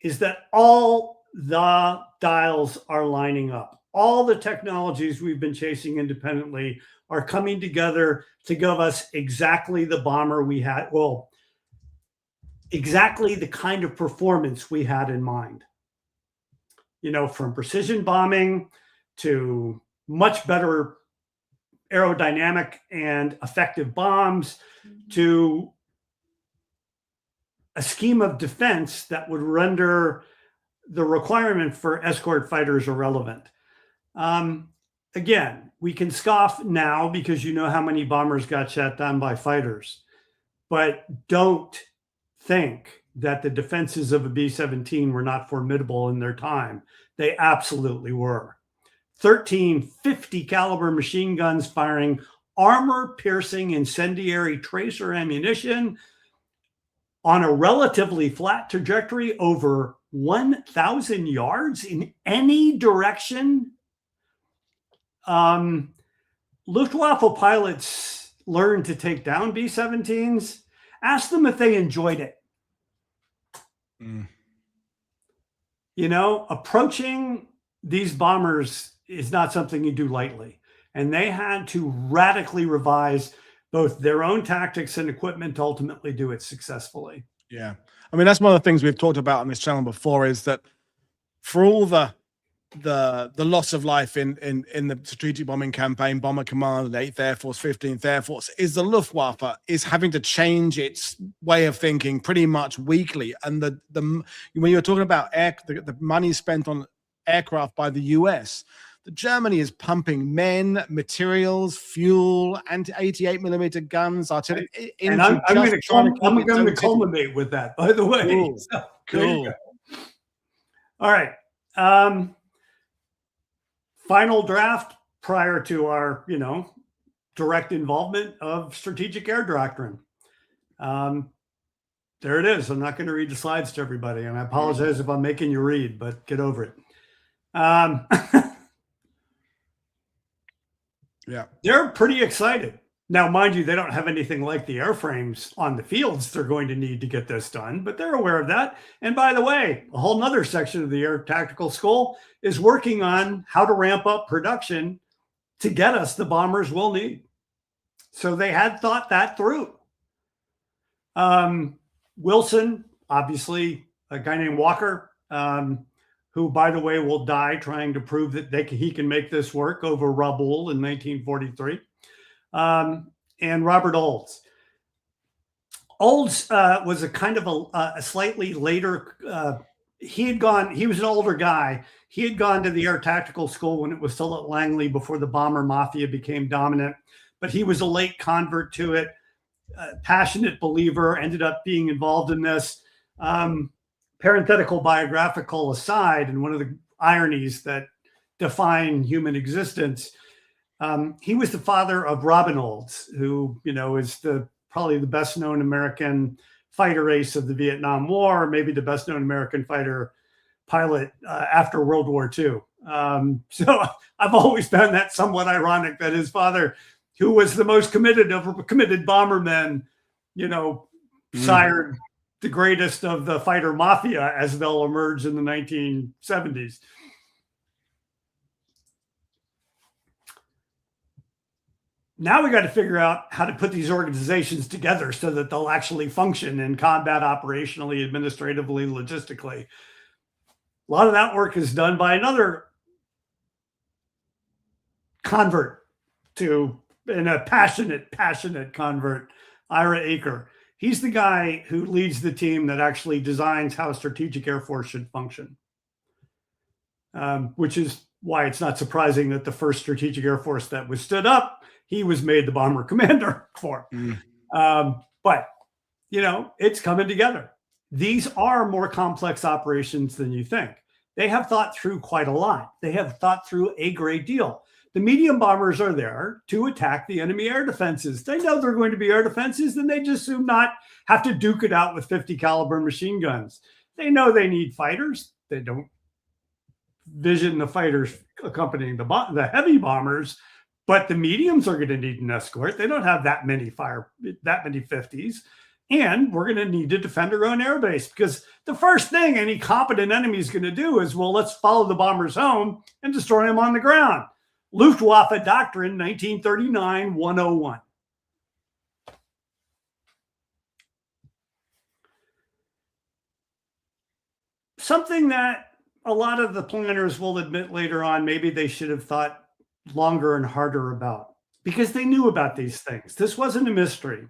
is that all the dials are lining up. All the technologies we've been chasing independently are coming together to give us exactly the bomber we had. Well, exactly the kind of performance we had in mind. You know, from precision bombing to much better aerodynamic and effective bombs to a scheme of defense that would render the requirement for escort fighters irrelevant. Again, we can scoff now because you know how many bombers got shot down by fighters, but don't think that the defenses of a B-17 were not formidable in their time. They absolutely were. 13 50 caliber machine guns firing armor-piercing incendiary tracer ammunition on a relatively flat trajectory over 1,000 yards in any direction. Luftwaffe pilots learned to take down B-17s. Ask them if they enjoyed it. You know, approaching these bombers is not something you do lightly. And they had to radically revise both their own tactics and equipment to ultimately do it successfully. Yeah. I mean, that's one of the things we've talked about on this channel before, is that for all the loss of life in the strategic bombing campaign, Bomber Command, 8th Air Force, 15th Air Force, is the Luftwaffe is having to change its way of thinking pretty much weekly. And when you're talking about the money spent on aircraft by the US, Germany is pumping men, materials, fuel, and 88mm guns, artillery. And I'm going to culminate with that, by the way. Cool. So, cool. All right. Final draft prior to our, direct involvement of strategic air doctrine. There it is. I'm not going to read the slides to everybody, and I apologize if I'm making you read, but get over it. Yeah, they're pretty excited. Now, mind you, they don't have anything like the airframes on the fields they're going to need to get this done, but they're aware of that. And by the way, a whole nother section of the Air Tactical School is working on how to ramp up production to get us the bombers we'll need. So they had thought that through. Wilson, obviously, a guy named Walker, who, by the way, will die trying to prove that he can make this work over Rabaul in 1943. And Robert Olds. Olds was a kind of a slightly later, he was an older guy. He had gone to the Air Tactical School when it was still at Langley before the bomber mafia became dominant, but he was a late convert to it, passionate believer, ended up being involved in this. Parenthetical biographical aside, and one of the ironies that define human existence, he was the father of Robin Olds, who, is probably the best known American fighter ace of the Vietnam War, maybe the best known American fighter pilot after World War II. So I've always found that somewhat ironic that his father, who was the most committed bombermen, sired the greatest of the fighter mafia as they'll emerge in the 1970s. Now we got to figure out how to put these organizations together so that they'll actually function in combat operationally, administratively, logistically. A lot of that work is done by another convert and a passionate convert, Ira Aker. He's the guy who leads the team that actually designs how a strategic air force should function, which is why it's not surprising that the first strategic air force that was stood up, he was made the bomber commander for. But it's coming together. These are more complex operations than you think. They have thought through quite a lot. They have thought through a great deal. The medium bombers are there to attack the enemy air defenses. They know they're going to be air defenses, and they just do not have to duke it out with 50 caliber machine guns. They know they need fighters. They don't vision the fighters accompanying the heavy bombers, but the mediums are going to need an escort. They don't have that many 50s. And we're going to need to defend our own airbase, because the first thing any competent enemy is going to do is, well, let's follow the bombers home and destroy them on the ground. Luftwaffe Doctrine 1939-101. Something that a lot of the planners will admit later on, maybe they should have thought longer and harder about, because they knew about these things. This wasn't a mystery.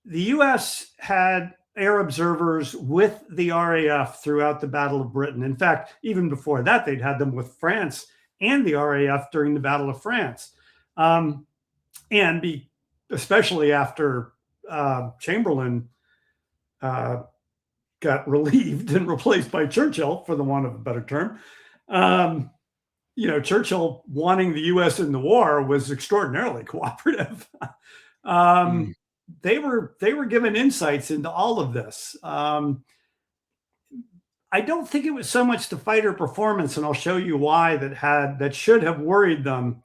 The U.S. had air observers with the RAF throughout the Battle of Britain. In fact, even before that, they'd had them with France and the RAF during the Battle of France. Especially after Chamberlain got relieved and replaced by Churchill, for the want of a better term. Churchill wanting the U.S. in the war was extraordinarily cooperative. They were given insights into all of this. I don't think it was so much the fighter performance, and I'll show you why, that should have worried them.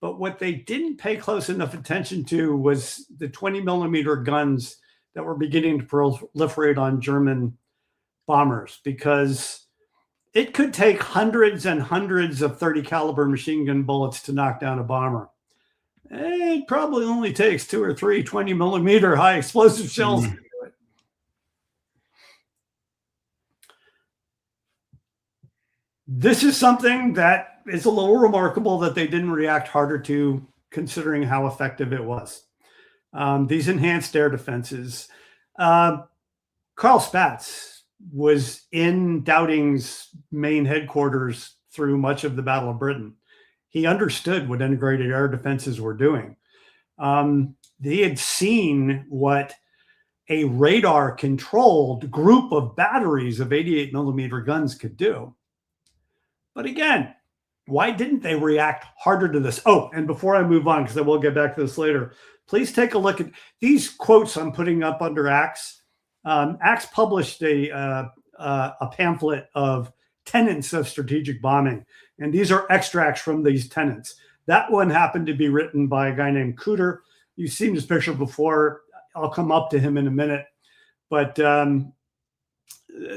But what they didn't pay close enough attention to was the 20 millimeter guns that were beginning to proliferate on German bombers, because it could take hundreds and hundreds of 30 caliber machine gun bullets to knock down a bomber. It probably only takes 2 or 3 20 millimeter high explosive shells to do it. This is something that is a little remarkable that they didn't react harder to, considering how effective it was. These enhanced air defenses. Carl Spaatz was in Dowding's main headquarters through much of the Battle of Britain. He understood what integrated air defenses were doing. They had seen what a radar-controlled group of batteries of 88 millimeter guns could do. But again, why didn't they react harder to this? Oh, and before I move on, because I will get back to this later, please take a look at these quotes I'm putting up under Axe. Axe published a pamphlet of tenets of strategic bombing. And these are extracts from these tenets. That one happened to be written by a guy named Cooter. You've seen this picture before. I'll come up to him in a minute. But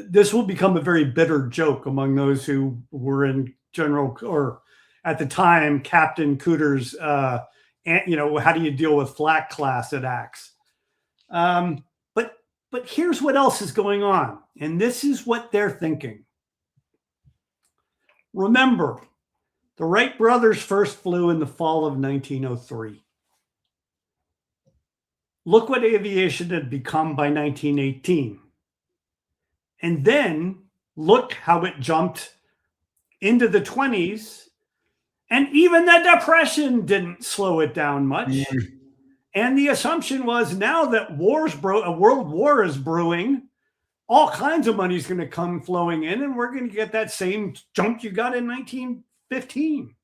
this will become a very bitter joke among those who were in General, or at the time, Captain Cooter's, how do you deal with flak class at Axe? But here's what else is going on. And this is what they're thinking. Remember, the Wright brothers first flew in the fall of 1903. Look what aviation had become by 1918. And then look how it jumped into the 20s. And even the Depression didn't slow it down much. And the assumption was, now that a world war is brewing, all kinds of money is going to come flowing in, and we're going to get that same jump you got in 1915.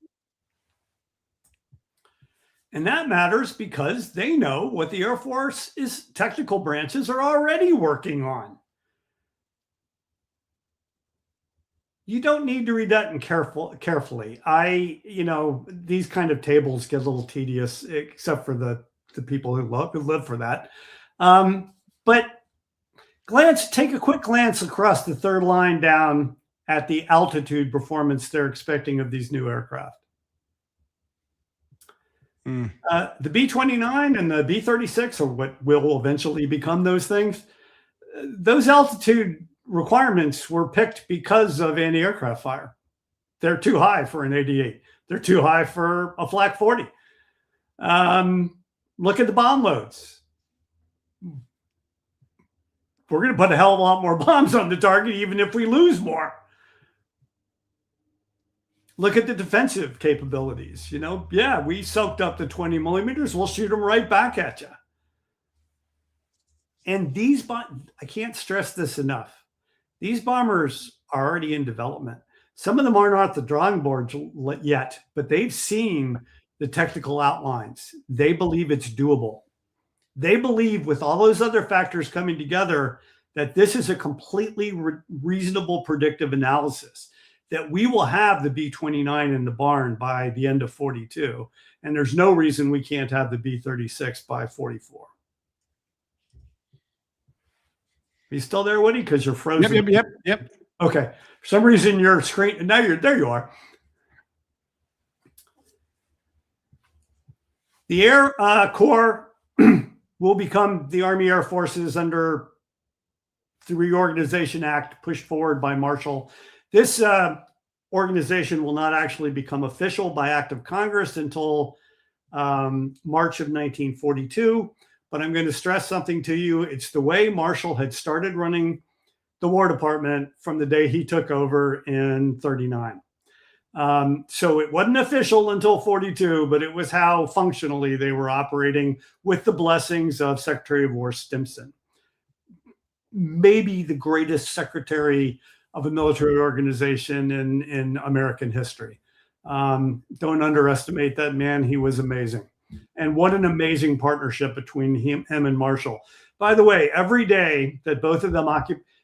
And that matters because they know what the Air Force's technical branches are already working on. You don't need to read that carefully. These kind of tables get a little tedious, except for the people who live for that. But take a quick glance across the third line down at the altitude performance they're expecting of these new aircraft. The B-29 and the B-36 are what will eventually become those things. Those altitude requirements were picked because of anti-aircraft fire. They're too high for an 88. They're too high for a Flak 40. Look at the bomb loads. We're going to put a hell of a lot more bombs on the target, even if we lose more. Look at the defensive capabilities. We soaked up the 20 millimeters. We'll shoot them right back at you. And I can't stress this enough. These bombers are already in development. Some of them are not at the drawing board yet, but they've seen the technical outlines. They believe it's doable. They believe, with all those other factors coming together, that this is a completely reasonable predictive analysis, that we will have the B-29 in the barn by the end of 42. And there's no reason we can't have the B-36 by 44. Are you still there, Woody? Because you're frozen. Yep. Okay. For some reason, your screen, now there you are. The Air Corps will become the Army Air Forces under the Reorganization Act pushed forward by Marshall. This organization will not actually become official by act of Congress until March of 1942. But I'm going to stress something to you. It's the way Marshall had started running the War Department from the day he took over in 39. So it wasn't official until 42, but it was how functionally they were operating, with the blessings of Secretary of War Stimson. Maybe the greatest secretary of a military organization in American history. Don't underestimate that man. He was amazing. And what an amazing partnership between him and Marshall. By the way, every day that both of them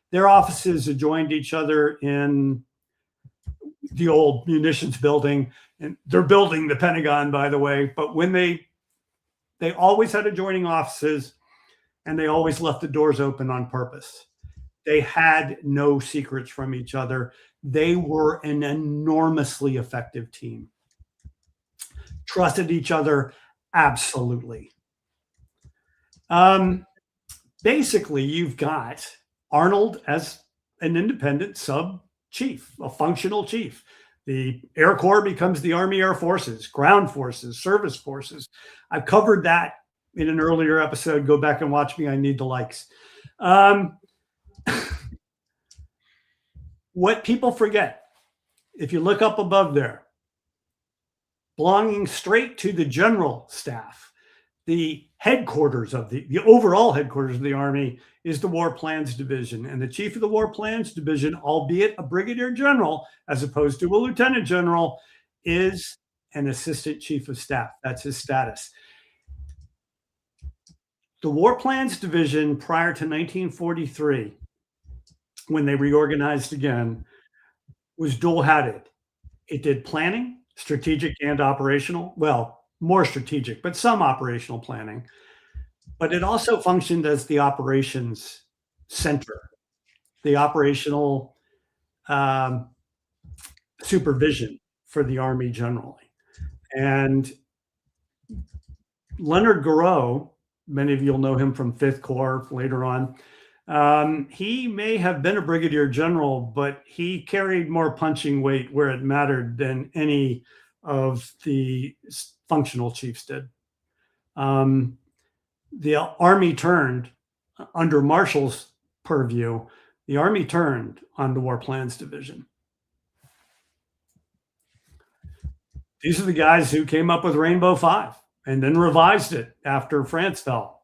their offices adjoined each other in the old munitions building, and they're building the Pentagon, by the way. But when they always had adjoining offices, and they always left the doors open on purpose. They had no secrets from each other. They were an enormously effective team. Trusted each other. Absolutely. Basically, you've got Arnold as an independent sub-chief, a functional chief. The Air Corps becomes the Army Air Forces, ground forces, service forces. I've covered that in an earlier episode. Go back and watch me. I need the likes. What people forget, if you look up above there, belonging straight to the general staff, the headquarters of the overall headquarters of the Army is the War Plans Division. And the chief of the War Plans Division, albeit a brigadier general, as opposed to a lieutenant general, is an assistant chief of staff. That's his status. The War Plans Division, prior to 1943, when they reorganized again, was dual-hatted. It did planning, strategic and operational. Well, more strategic, but some operational planning. But it also functioned as the operations center, the operational supervision for the Army generally. And Leonard Garreau, many of you will know him from 5th Corps later on. He may have been a brigadier general, but he carried more punching weight where it mattered than any of the functional chiefs did. The Army turned, under Marshall's purview, the Army turned on the War Plans Division. These are the guys who came up with Rainbow 5 and then revised it after France fell.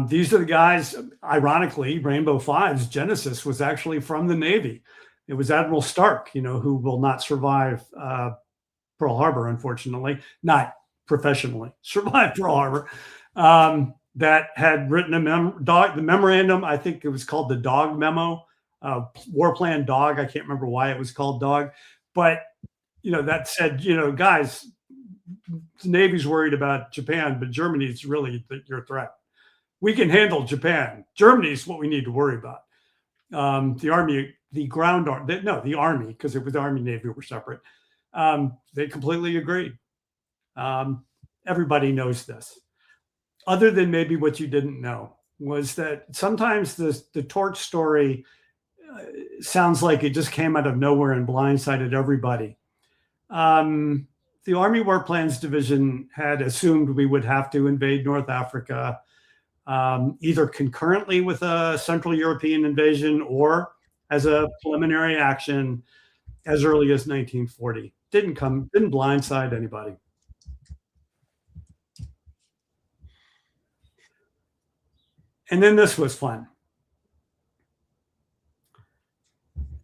These are the guys, ironically, Rainbow 5's genesis was actually from the Navy. It was Admiral Stark, who will not survive Pearl Harbor, unfortunately, not professionally, survived Pearl Harbor, that had written the memorandum. I think it was called the Dog Memo, War Plan Dog. I can't remember why it was called Dog, but that said, guys, the Navy's worried about Japan, but Germany's really your threat. We can handle Japan. Germany's what we need to worry about. The Army, the Army, because it was the Army Navy were separate. They completely agreed. Everybody knows this. Other than maybe what you didn't know was that sometimes the torch story sounds like it just came out of nowhere and blindsided everybody. The Army War Plans Division had assumed we would have to invade North Africa, either concurrently with a Central European invasion or as a preliminary action as early as 1940. Didn't blindside anybody. And then this was fun.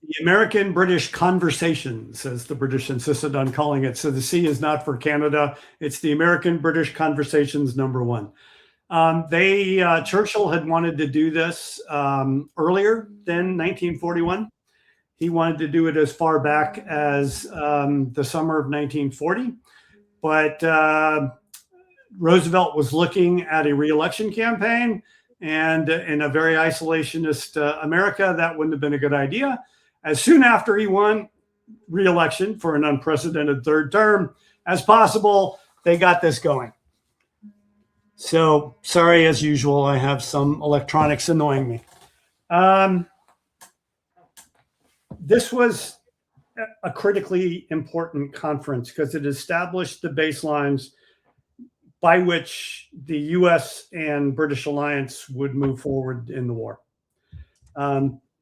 The American-British Conversations, as the British insisted on calling it. So the C is not for Canada. It's the American-British Conversations #1. Churchill had wanted to do this earlier than 1941. He wanted to do it as far back as the summer of 1940. But Roosevelt was looking at a re-election campaign, and in a very isolationist America, that wouldn't have been a good idea. As soon after he won re-election for an unprecedented third term as possible, they got this going. So sorry, as usual, I have some electronics annoying me. This was a critically important conference because it established the baselines by which the US and British alliance would move forward in the war.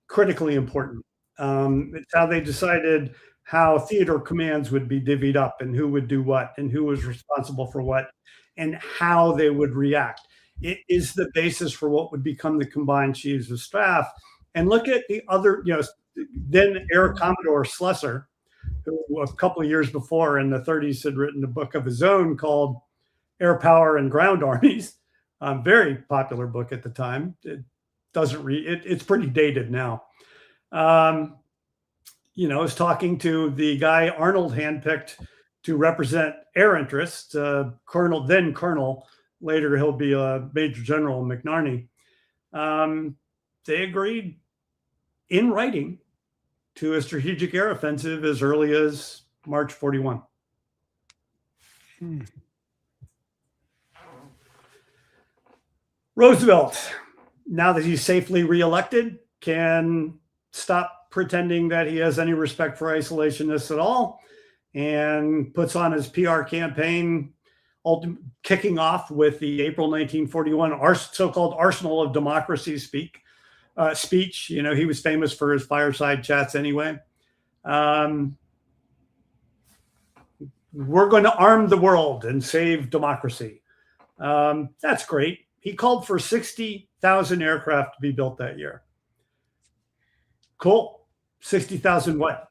Critically important. It's how they decided how theater commands would be divvied up and who would do what and who was responsible for what and how they would react. It is the basis for what would become the combined chiefs of staff. And look at the other, then Air Commodore Schlesser, who a couple of years before in the 30s had written a book of his own called Air Power and Ground Armies. Very popular book at the time. It doesn't read, it's pretty dated now. I was talking to the guy Arnold handpicked to represent air interests, Colonel, later he'll be a Major General McNarney. They agreed in writing to a strategic air offensive as early as March 41. Roosevelt, now that he's safely reelected, can stop pretending that he has any respect for isolationists at all and puts on his PR campaign, kicking off with the April 1941 so-called Arsenal of Democracy speech. He was famous for his fireside chats anyway. We're going to arm the world and save democracy. That's great. He called for 60,000 aircraft to be built that year. Cool. 60,000 what?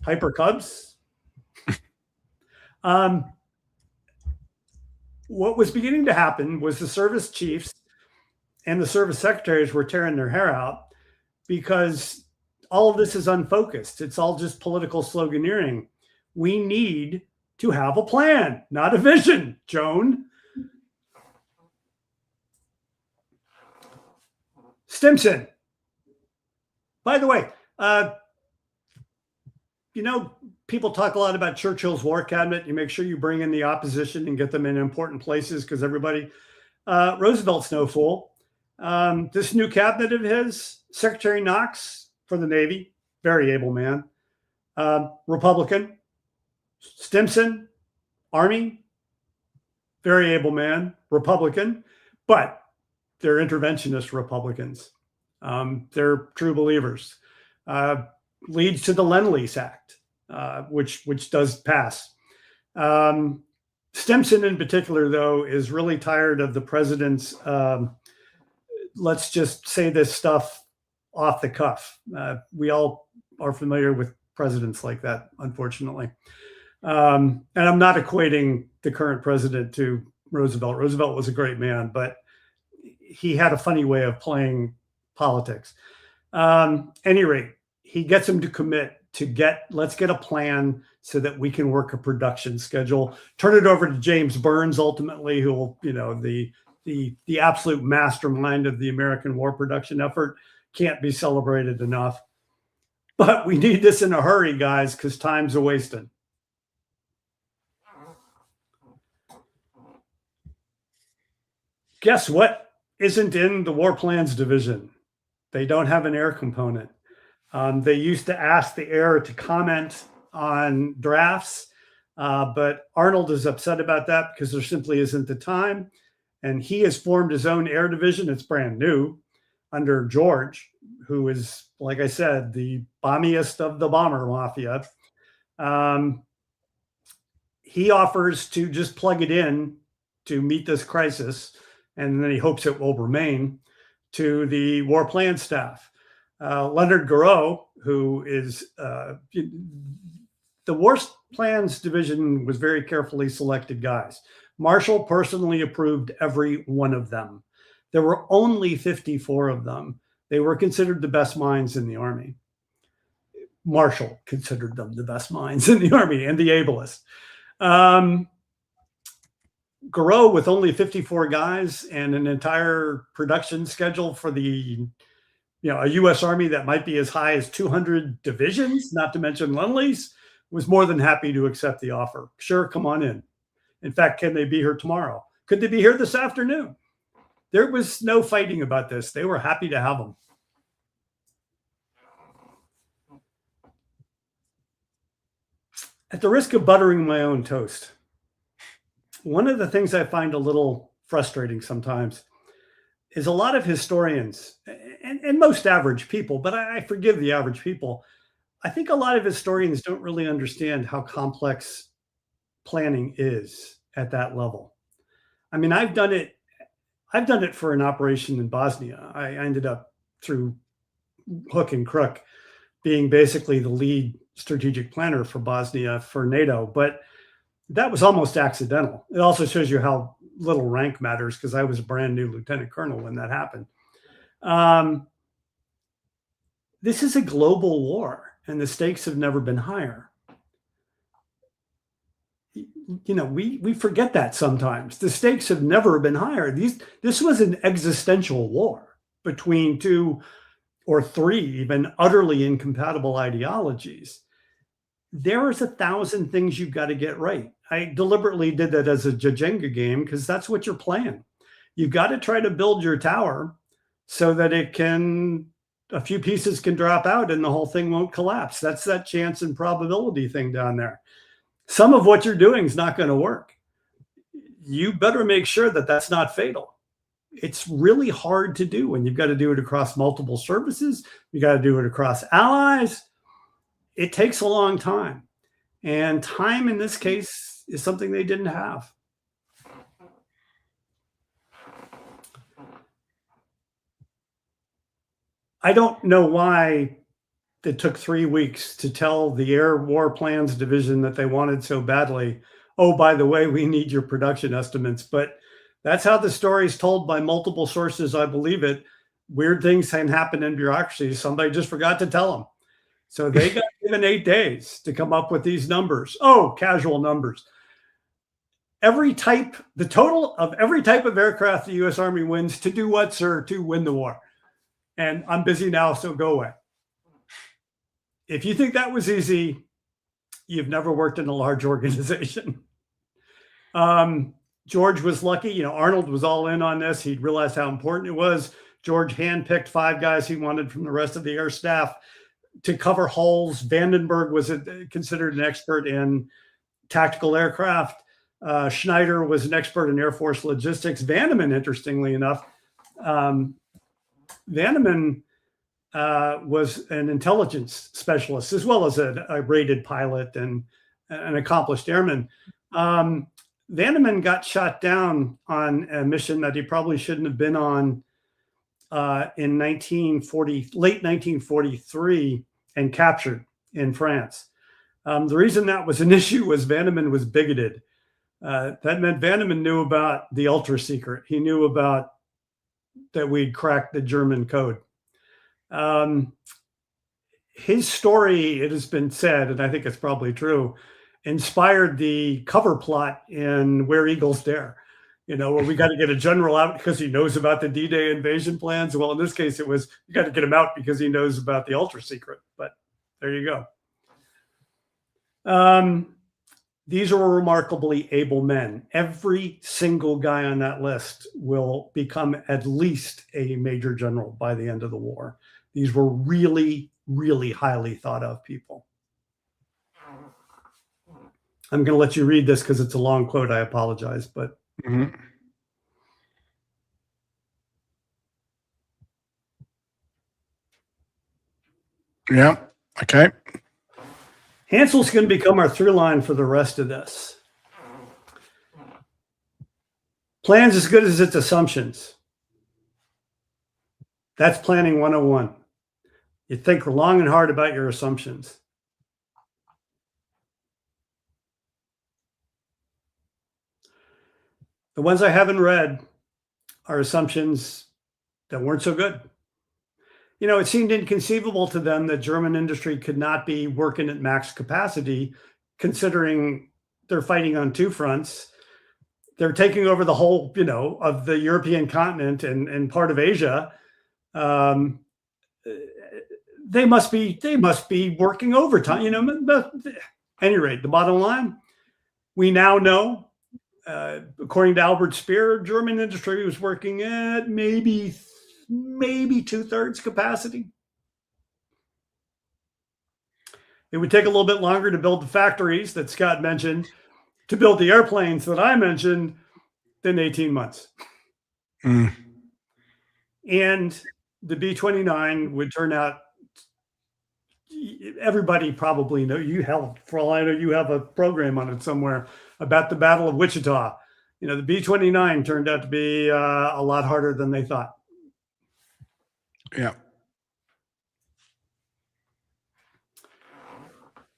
Hyper Cubs? What was beginning to happen was the service chiefs and the service secretaries were tearing their hair out because all of this is unfocused. It's all just political sloganeering. We need to have a plan, not a vision, Joan. Stimson. By the way, people talk a lot about Churchill's war cabinet. You make sure you bring in the opposition and get them in important places because Roosevelt's no fool. This new cabinet of his, Secretary Knox for the Navy, very able man, Republican. Stimson, Army, very able man, Republican, but they're interventionist Republicans. They're true believers. Leads to the Lend-Lease Act, which does pass. Stimson in particular, though, is really tired of the president's let's just say this stuff off the cuff. We all are familiar with presidents like that, unfortunately. And I'm not equating the current president to Roosevelt. Roosevelt was a great man, but he had a funny way of playing politics. Any rate, he gets him to commit to let's get a plan so that we can work a production schedule. Turn it over to James Burns, ultimately, who will, the absolute mastermind of the American war production effort. Can't be celebrated enough. But we need this in a hurry, guys, because time's a wasting. Guess what isn't in the War Plans Division? They don't have an air component. They used to ask the air to comment on drafts, but Arnold is upset about that because there simply isn't the time. And he has formed his own air division. It's brand new under George, who is, like I said, the bombiest of the bomber mafia. He offers to just plug it in to meet this crisis and then he hopes it will remain, to the war plan staff. Leonard Garreau, who is the War Plans Division, was very carefully selected guys. Marshall personally approved every one of them. There were only 54 of them. They were considered the best minds in the Army. Marshall considered them the best minds in the Army and the ablest. Garreau, with only 54 guys and an entire production schedule for the, a U.S. Army that might be as high as 200 divisions, not to mention Lend-Lease, was more than happy to accept the offer. Sure, come on in. In fact, can they be here tomorrow? Could they be here this afternoon? There was no fighting about this. They were happy to have them. At the risk of buttering my own toast, one of the things I find a little frustrating sometimes is a lot of historians and most average people, but I forgive the average people. I think a lot of historians don't really understand how complex planning is at that level. I mean, I've done it for an operation in Bosnia. I ended up, through hook and crook, being basically the lead strategic planner for Bosnia for NATO, but that was almost accidental. It also shows you how little rank matters, because I was a brand new lieutenant colonel when that happened. This is a global war, and the stakes have never been higher. We forget that sometimes. The stakes have never been higher. This was an existential war between two or three even utterly incompatible ideologies. There is 1,000 things you've got to get right. I deliberately did that as a Jenga game because that's what you're playing. You've got to try to build your tower so that a few pieces can drop out and the whole thing won't collapse. That's that chance and probability thing down there. Some of what you're doing is not going to work. You better make sure that that's not fatal. It's really hard to do when you've got to do it across multiple services. You got to do it across allies. It takes a long time. And time in this case is something they didn't have. I don't know why it took 3 weeks to tell the Air War Plans Division that they wanted so badly, oh, by the way, we need your production estimates. But that's how the story is told by multiple sources. I believe it. Weird things can happen in bureaucracy. Somebody just forgot to tell them. So they got given 8 days to come up with these numbers. Oh, casual numbers. The total of every type of aircraft the U.S. Army wins, to do what, sir? To win the war. And I'm busy now, so go away. If you think that was easy, you've never worked in a large organization. George was lucky. Arnold was all in on this. He realized how important it was. George handpicked 5 guys he wanted from the rest of the air staff to cover hulls. Vandenberg was considered an expert in tactical aircraft. Schneider was an expert in Air Force logistics. Vanneman, interestingly enough, was an intelligence specialist as well as a rated pilot and an accomplished airman. Vanneman got shot down on a mission that he probably shouldn't have been on in late 1943 and captured in France. The reason that was an issue was Vanneman was bigoted. That meant Vanneman knew about the ultra secret. He knew about that we'd cracked the German code. His story, it has been said, and I think it's probably true, inspired the cover plot in Where Eagles Dare. Where we got to get a general out because he knows about the D-Day invasion plans. Well, in this case, it was, you got to get him out because he knows about the ultra secret. But there you go. These are remarkably able men. Every single guy on that list will become at least a major general by the end of the war. These were really, really highly thought of people. I'm going to let you read this because it's a long quote. I apologize, but. Mm-hmm. Yeah. Okay. Hansel's going to become our through line for the rest of this. Plan's as good as its assumptions. That's planning 101. You think long and hard about your assumptions. The ones I haven't read are assumptions that weren't so good. You know, it seemed inconceivable to them that German industry could not be working at max capacity, considering they're fighting on two fronts. They're taking over the whole, you know, of the European continent and part of Asia. They must be working overtime, you know. But at any rate, the bottom line, we now know, according to Albert Speer, German industry was working at maybe 2/3 capacity. It would take a little bit longer to build the factories that Scott mentioned, to build the airplanes that I mentioned, than 18 months. And the B-29 would turn out, everybody probably know, you hell, for all I know, you have a program on it somewhere about the Battle of Wichita. You know, the B-29 turned out to be a lot harder than they thought. Yeah.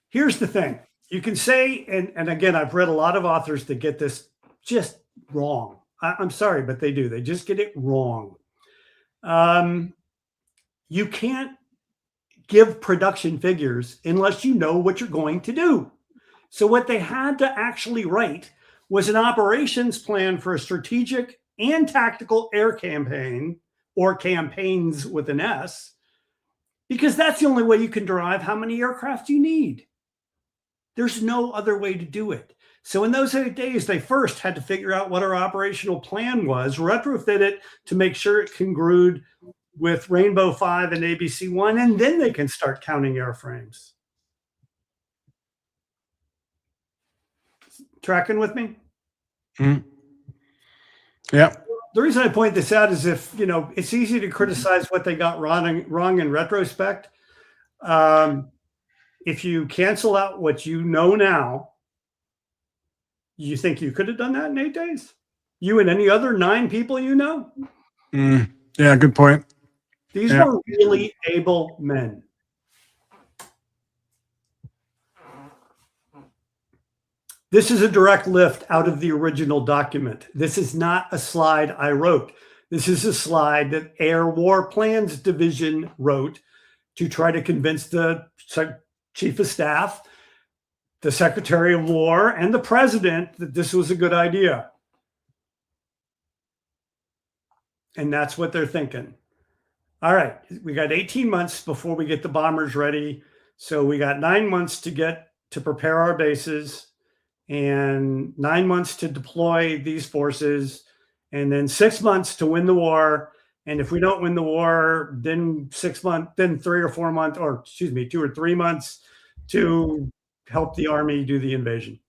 Here's the thing. You can say, and again, I've read a lot of authors that get this just wrong. I'm sorry, but they do. They just get it wrong. You can't give production figures unless you know what you're going to do. So what they had to actually write was an operations plan for a strategic and tactical air campaign, or campaigns with an S, because that's the only way you can derive how many aircraft you need. There's no other way to do it. So in those 8 days, they first had to figure out what our operational plan was, retrofit it to make sure it congrued with Rainbow 5 and ABC-1, and then they can start counting airframes. Tracking with me? Yeah. The reason I point this out is, if, you know, it's easy to criticize what they got wrong in retrospect. If you cancel out what you know now, you think you could have done that in 8 days? You and any other 9 people you know? Yeah, good point. These were really able men. This is a direct lift out of the original document. This is not a slide I wrote. This is a slide that Air War Plans Division wrote to try to convince the Chief of Staff, the Secretary of War, and the President that this was a good idea. And that's what they're thinking. All right, we got 18 months before we get the bombers ready. So we got 9 months to prepare our bases, and 9 months to deploy these forces, and then 6 months to win the war. And if we don't win the war, then 6 months, then 3 or 4 months, or excuse me, 2 or 3 months to help the Army do the invasion.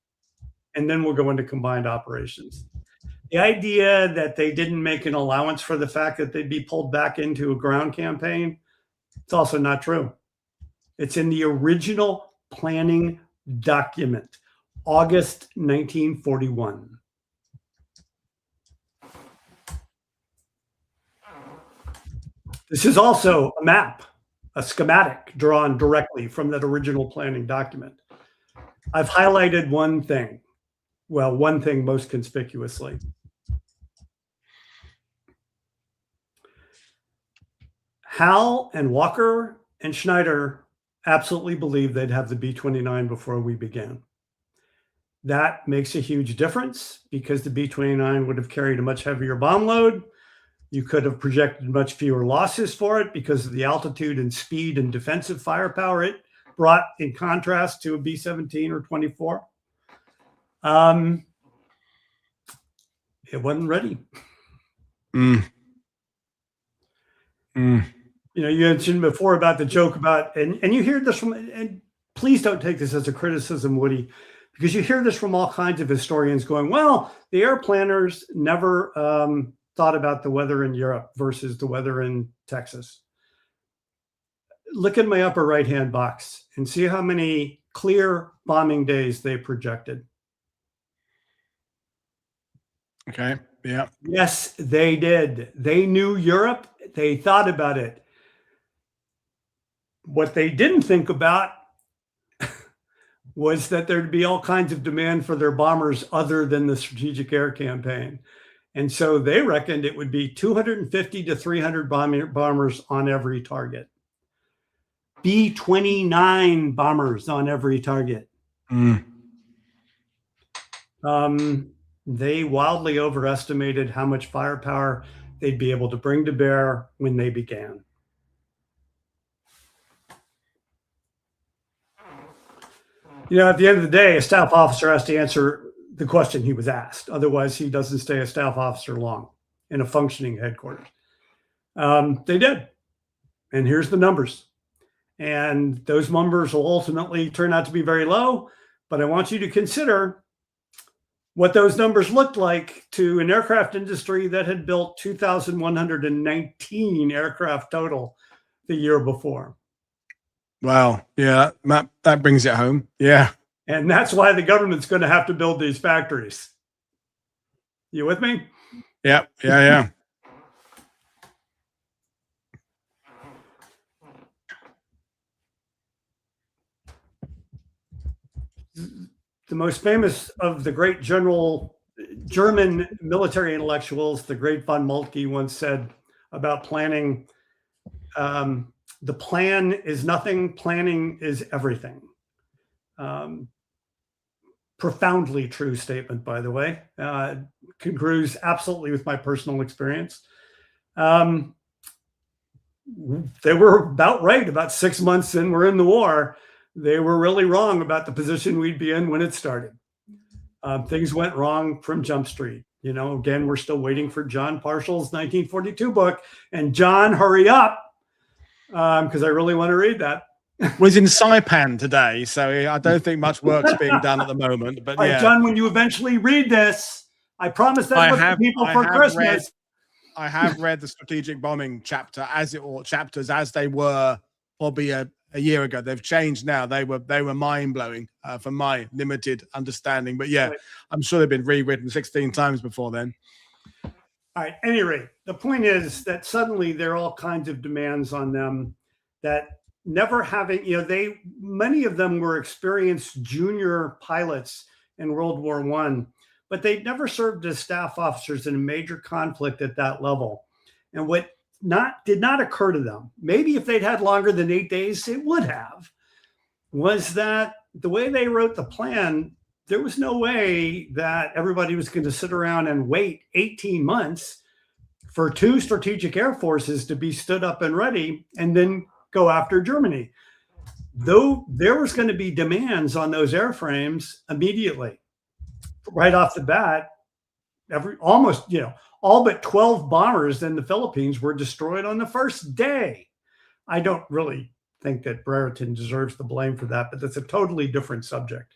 And then we'll go into combined operations. The idea that they didn't make an allowance for the fact that they'd be pulled back into a ground campaign, it's also not true. It's in the original planning document, August 1941. This is also a map, a schematic drawn directly from that original planning document. I've highlighted one thing. Well, one thing most conspicuously. Hal and Walker and Schneider absolutely believed they'd have the B-29 before we began. That makes a huge difference, because the B-29 would have carried a much heavier bomb load. You could have projected much fewer losses for it because of the altitude and speed and defensive firepower it brought, in contrast to a B-17 or 24. It wasn't ready. You know, you mentioned before about the joke about, and you hear this from, and please don't take this as a criticism, Woody, because you hear this from all kinds of historians going, well, the air planners never thought about the weather in Europe versus the weather in Texas. Look at my upper right-hand box and see how many clear bombing days they projected. Okay. Yeah. Yes, they did. They knew Europe. They thought about it. What they didn't think about was that there'd be all kinds of demand for their bombers other than the strategic air campaign. And so they reckoned it would be 250 to 300 bombers on every target. B-29 bombers on every target. They wildly overestimated how much firepower they'd be able to bring to bear when they began. You know, at the end of the day, a staff officer has to answer the question he was asked. Otherwise, he doesn't stay a staff officer long in a functioning headquarters. They did. And here's the numbers. And those numbers will ultimately turn out to be very low. But I want you to consider what those numbers looked like to an aircraft industry that had built 2,119 aircraft total the year before. Wow. Yeah, that brings it home. Yeah. And that's why the government's going to have to build these factories. You with me? Yeah. Yeah. The most famous of the great German military intellectuals, the great von Moltke, once said about planning, the plan is nothing, planning is everything. Profoundly true statement, by the way. Congrues absolutely with my personal experience. They were about right. About 6 months in, we're in the war. They were really wrong about the position we'd be in when it started. Things went wrong from Jump Street. You know, again, we're still waiting for John Parshall's 1942 book. And John, hurry up, because I really want to read that. Was in Saipan today, so I don't think much work's being done at the moment. But yeah, John, when you eventually read this, I promise that book to people for Christmas. I have read the strategic bombing chapter chapters as they were probably a year ago. They've changed now. They were mind blowing from my limited understanding. But yeah, right. I'm sure they've been rewritten 16 times before then. All right. At any rate, the point is that suddenly there are all kinds of demands on them that never having, you know, many of them were experienced junior pilots in World War I, but they'd never served as staff officers in a major conflict at that level. And what did not occur to them, maybe if they'd had longer than 8 days, it would have, was that the way they wrote the plan, there was no way that everybody was going to sit around and wait 18 months for 2 strategic air forces to be stood up and ready and then go after Germany. Though there was going to be demands on those airframes immediately. Right off the bat, almost, you know, all but 12 bombers in the Philippines were destroyed on the first day. I don't really think that Brereton deserves the blame for that, but that's a totally different subject.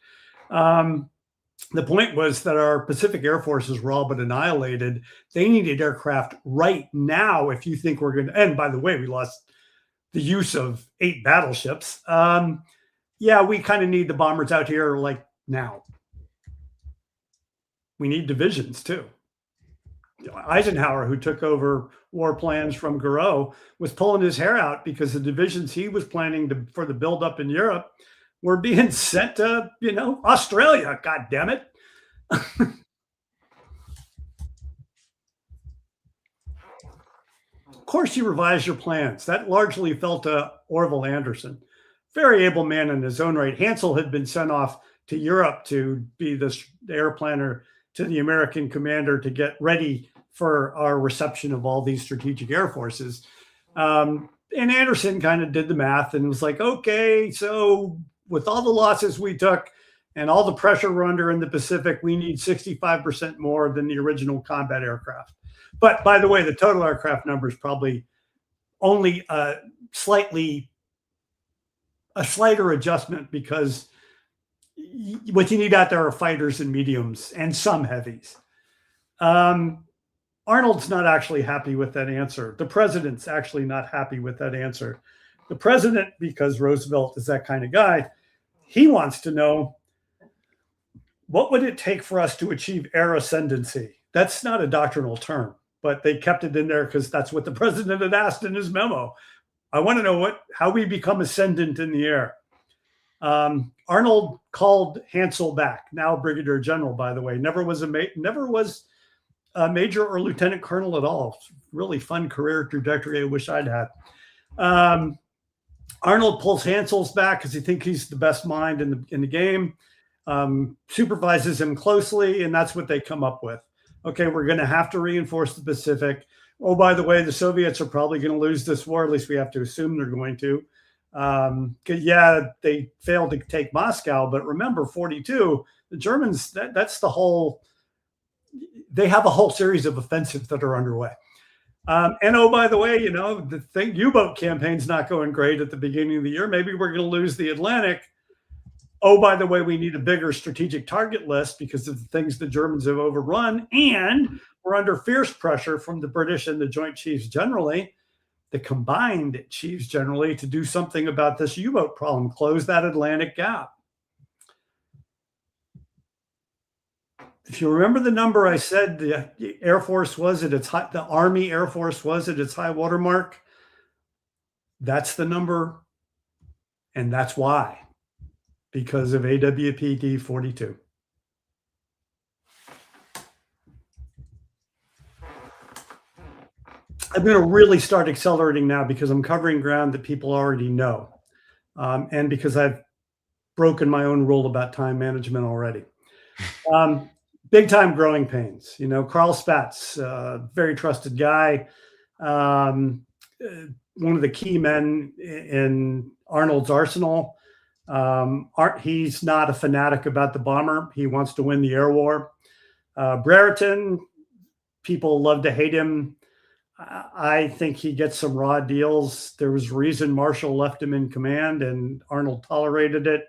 The point was that our Pacific Air Forces were all but annihilated. They needed aircraft right now if you think we're going to, and by the way, we lost the use of 8 battleships. Yeah, we kind of need the bombers out here like now. We need divisions too. Eisenhower, who took over war plans from Gouraud, was pulling his hair out because the divisions he was planning for the buildup in Europe were being sent to, you know, Australia. God damn it. Of course, you revise your plans. That largely fell to Orville Anderson, very able man in his own right. Hansel had been sent off to Europe to be the air planner to the American commander to get ready for our reception of all these strategic air forces. And Anderson kind of did the math and was like, okay, so with all the losses we took and all the pressure we're under in the Pacific, we need 65% more than the original combat aircraft. But by the way, the total aircraft number is probably only a slighter adjustment because what you need out there are fighters and mediums and some heavies. Arnold's not actually happy with that answer. The president's actually not happy with that answer. The president, because Roosevelt is that kind of guy, he wants to know, what would it take for us to achieve air ascendancy? That's not a doctrinal term, but they kept it in there because that's what the president had asked in his memo. I want to know how we become ascendant in the air. Arnold called Hansel back, now Brigadier General, by the way. Never was a major or lieutenant colonel at all. Really fun career trajectory I wish I'd had. Arnold pulls Hansel's back because he thinks he's the best mind in the game, supervises him closely, and that's what they come up with. Okay, we're going to have to reinforce the Pacific. Oh, by the way, the Soviets are probably going to lose this war. At least we have to assume they're going to. Yeah, they failed to take Moscow, but remember, 42, the Germans, that's the whole, they have a whole series of offensives that are underway. And oh, by the way, the U-boat campaign's not going great at the beginning of the year. Maybe we're going to lose the Atlantic. Oh, by the way, we need a bigger strategic target list because of the things the Germans have overrun. And we're under fierce pressure from the British and the Joint Chiefs generally, the combined chiefs generally, to do something about this U-boat problem, close that Atlantic gap. If you remember the number I said, the Air Force was at its high, the Army Air Force was at its high water mark. That's the number, and that's why. Because of AWPD 42. I'm going to really start accelerating now because I'm covering ground that people already know. And because I've broken my own rule about time management already. Big time growing pains. Carl Spatz, very trusted guy. One of the key men in Arnold's arsenal. He's not a fanatic about the bomber. He wants to win the air war. Brereton, people love to hate him. I think he gets some raw deals. There was reason Marshall left him in command and Arnold tolerated it.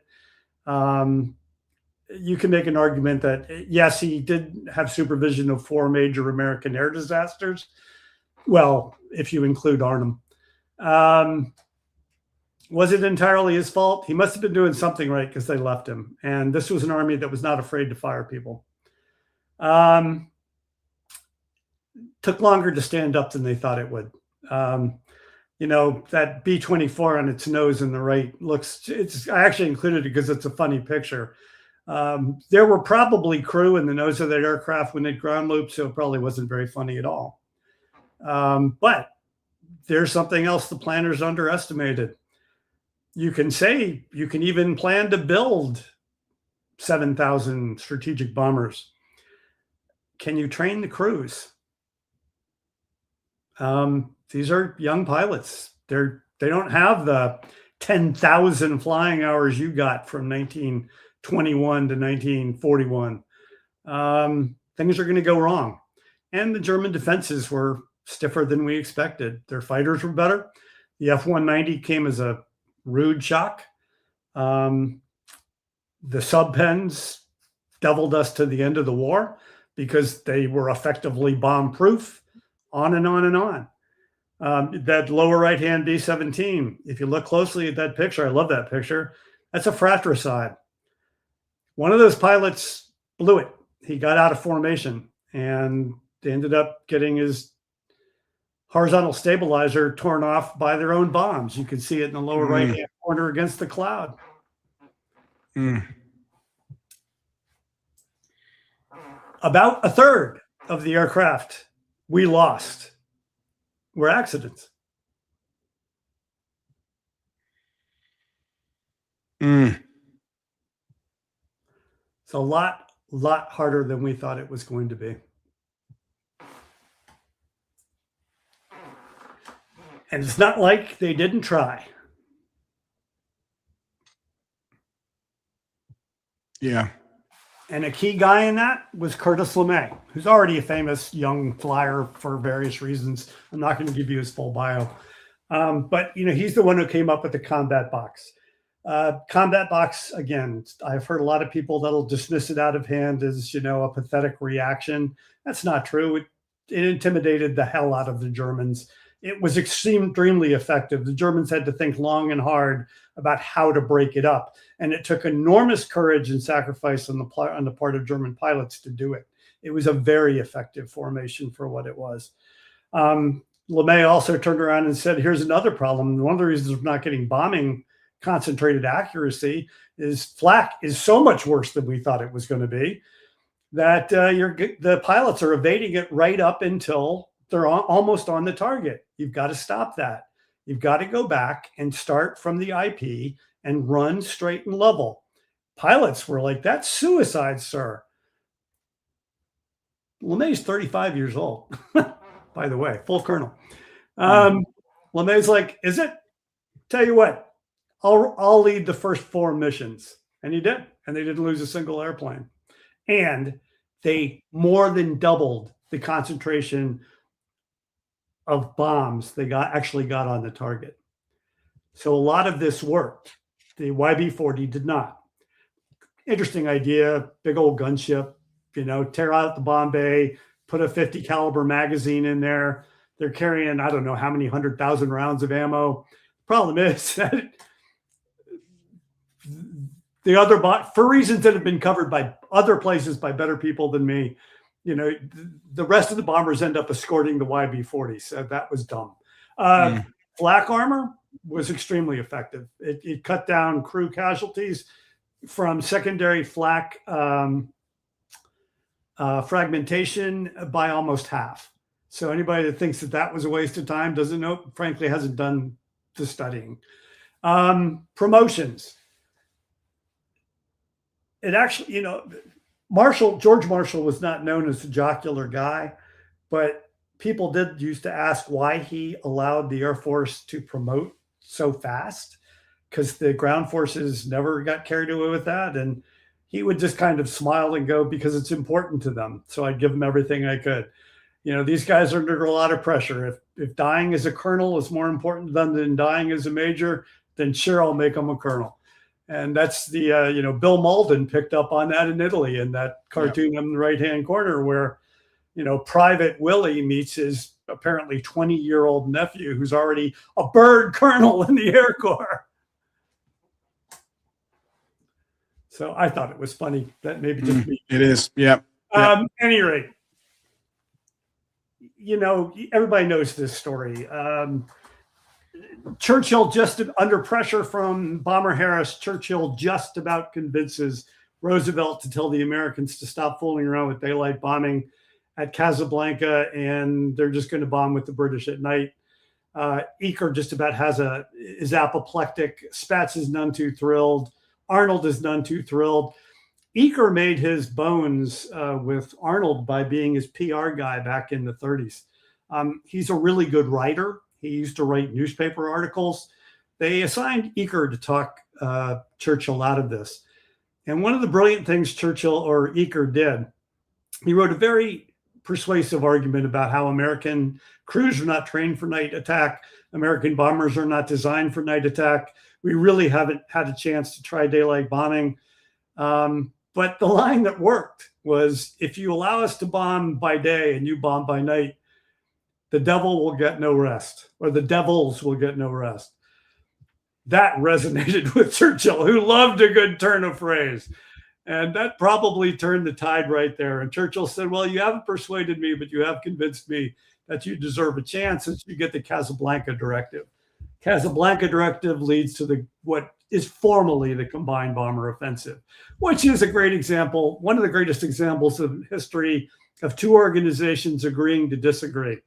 You can make an argument that, yes, he did have supervision of 4 major American air disasters. Well, if you include Arnhem. Was it entirely his fault? He must have been doing something right because they left him. And this was an army that was not afraid to fire people. Took longer to stand up than they thought it would. That B-24 on its nose in the right I actually included it because it's a funny picture. There were probably crew in the nose of that aircraft when it ground looped, so it probably wasn't very funny at all. But there's something else the planners underestimated. You can even plan to build 7,000 strategic bombers. Can you train the crews? These are young pilots. They don't have the 10,000 flying hours you got from 1921 to 1941. Things are going to go wrong. And the German defenses were stiffer than we expected. Their fighters were better. The F-190 came as a rude shock. The subpens deviled us to the end of the war because they were effectively bomb-proof. On and on and on. That lower right-hand B-17, if you look closely at that picture, I love that picture, that's a fratricide. One of those pilots blew it. He got out of formation, and they ended up getting his horizontal stabilizer torn off by their own bombs. You can see it in the lower right-hand corner against the cloud. About a third of the aircraft we lost were accidents. It's a lot harder than we thought it was going to be. And it's not like they didn't try. Yeah. And a key guy in that was Curtis LeMay, who's already a famous young flyer for various reasons. I'm not going to give you his full bio. But, he's the one who came up with the combat box. Combat box, again, I've heard a lot of people that'll dismiss it out of hand as, a pathetic reaction. That's not true. It intimidated the hell out of the Germans. It was extremely effective. The Germans had to think long and hard about how to break it up. And it took enormous courage and sacrifice on the part of German pilots to do it. It was a very effective formation for what it was. LeMay also turned around and said, here's another problem. One of the reasons we're not getting bombing concentrated accuracy is flak is so much worse than we thought it was going to be, that the pilots are evading it right up until they're almost on the target. You've got to stop that. You've got to go back and start from the IP and run straight and level. Pilots were like, that's suicide, sir. LeMay's 35 years old, by the way, full colonel. LeMay's like, is it? Tell you what, I'll lead the first 4 missions. And he did. And they didn't lose a single airplane. And they more than doubled the concentration of bombs they actually got on the target. So a lot of this worked. The YB-40 did not. Interesting idea, big old gunship, tear out the bomb bay, put a 50 caliber magazine in there. They're carrying, I don't know how many 100,000 rounds of ammo. Problem is that the other for reasons that have been covered by other places by better people than me, the rest of the bombers end up escorting the YB-40. So that was dumb. Flak armor was extremely effective. It cut down crew casualties from secondary flak fragmentation by almost half. So anybody that thinks that was a waste of time doesn't know, frankly, hasn't done the studying. Promotions. It actually, George Marshall was not known as a jocular guy, but people did used to ask why he allowed the Air Force to promote so fast, because the ground forces never got carried away with that. And he would just kind of smile and go, because it's important to them. So I'd give them everything I could. These guys are under a lot of pressure. If dying as a colonel is more important to them than dying as a major, then sure, I'll make them a colonel. And that's the, Bill Malden picked up on that in Italy in that cartoon in the right-hand corner where, Private Willie meets his apparently 20-year-old nephew who's already a bird colonel in the Air Corps. So I thought it was funny. That maybe just me. It is, yeah. Any rate, everybody knows this story. Churchill, just under pressure from Bomber Harris, Churchill just about convinces Roosevelt to tell the Americans to stop fooling around with daylight bombing at Casablanca, and they're just going to bomb with the British at night. Eaker just about is apoplectic. Spatz is none too thrilled. Arnold is none too thrilled. Eaker made his bones with Arnold by being his PR guy back in the 30s. He's a really good writer. He used to write newspaper articles. They assigned Eaker to talk Churchill out of this. And one of the brilliant things Eaker did, he wrote a very persuasive argument about how American crews are not trained for night attack. American bombers are not designed for night attack. We really haven't had a chance to try daylight bombing. But the line that worked was, if you allow us to bomb by day and you bomb by night, the devil will get no rest, or the devils will get no rest. That resonated with Churchill, who loved a good turn of phrase. And that probably turned the tide right there. And Churchill said, well, you haven't persuaded me, but you have convinced me that you deserve a chance since you get the Casablanca Directive. Casablanca Directive leads to what is formally the Combined Bomber Offensive, which is a great example, one of the greatest examples of history of two organizations agreeing to disagree.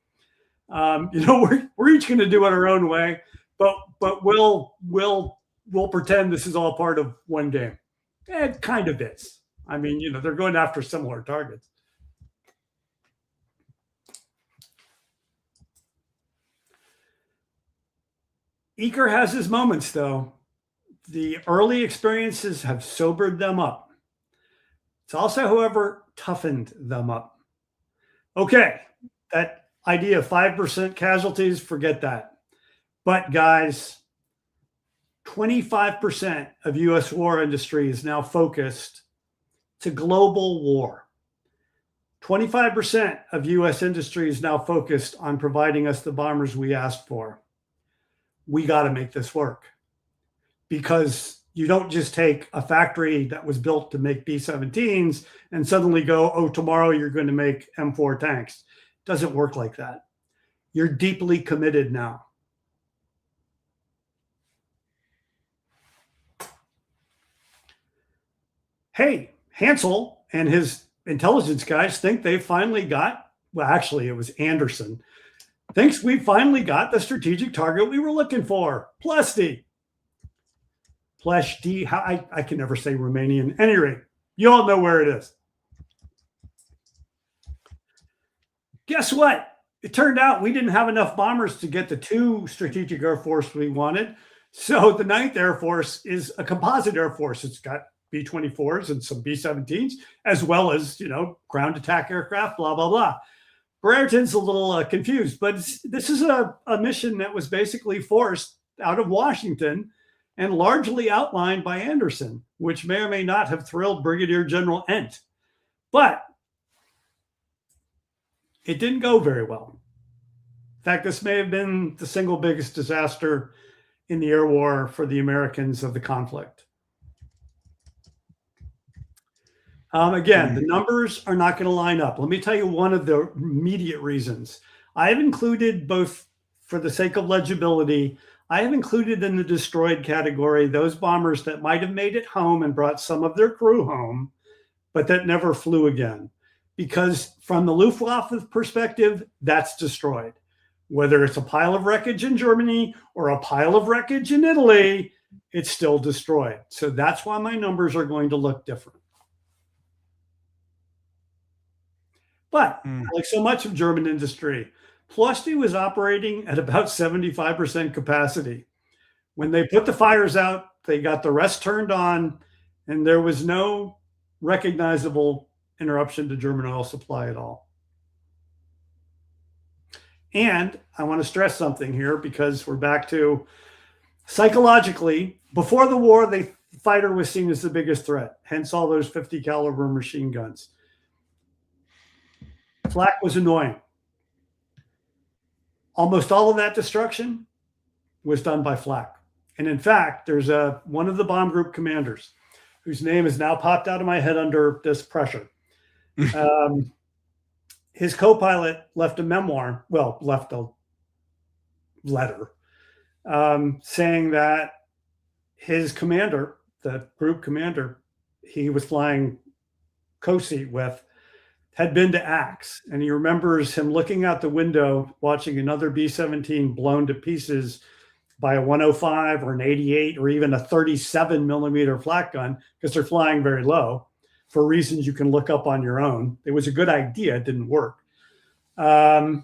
We're each going to do it our own way, but we'll pretend this is all part of one game. It kind of is. I mean, they're going after similar targets. Eaker has his moments, though. The early experiences have sobered them up. It's also, however, toughened them up. Okay, that idea of 5% casualties, forget that. But guys, 25% of U.S. war industry is now focused to global war. 25% of U.S. industry is now focused on providing us the bombers we asked for. We got to make this work, because You don't just take a factory that was built to make B-17s and suddenly go, oh, tomorrow you're going to make M4 tanks. It doesn't work like that. You're deeply committed now. Hey, Hansel and his intelligence guys think they finally got, well, actually, it was Anderson, thinks we finally got the strategic target we were looking for. Plesty. Plesty. I can never say Romanian. At any rate, you all know where it is. Guess what? It turned out we didn't have enough bombers to get the 2 strategic air force we wanted. So the 9th Air Force is a composite air force. It's got B-24s and some B-17s, as well as, ground attack aircraft, blah, blah, blah. Brereton's a little confused, but this is a mission that was basically forced out of Washington and largely outlined by Anderson, which may or may not have thrilled Brigadier General Ent. But it didn't go very well. In fact, this may have been the single biggest disaster in the air war for the Americans of the conflict. Again, the numbers are not going to line up. Let me tell you one of the immediate reasons. I have included, both for the sake of legibility, I have included in the destroyed category those bombers that might have made it home and brought some of their crew home, but that never flew again. Because from the Luftwaffe perspective, that's destroyed. Whether it's a pile of wreckage in Germany or a pile of wreckage in Italy, it's still destroyed. So that's why my numbers are going to look different. But like so much of German industry, Ploesti was operating at about 75% capacity. When they put the fires out, they got the rest turned on, and there was no recognizable interruption to German oil supply at all. And I want to stress something here, because we're back to psychologically, before the war, the fighter was seen as the biggest threat, hence all those 50 caliber machine guns. Flak was annoying. Almost all of that destruction was done by Flak. And in fact, there's one of the bomb group commanders whose name has now popped out of my head under this pressure. His co-pilot left a memoir, left a letter, saying that his commander, the group commander he was flying co-seat with, had been to Axe, and he remembers him looking out the window, watching another B-17 blown to pieces by a 105 or an 88 or even a 37 millimeter flak gun, because they're flying very low for reasons you can look up on your own. It was a good idea. It didn't work. And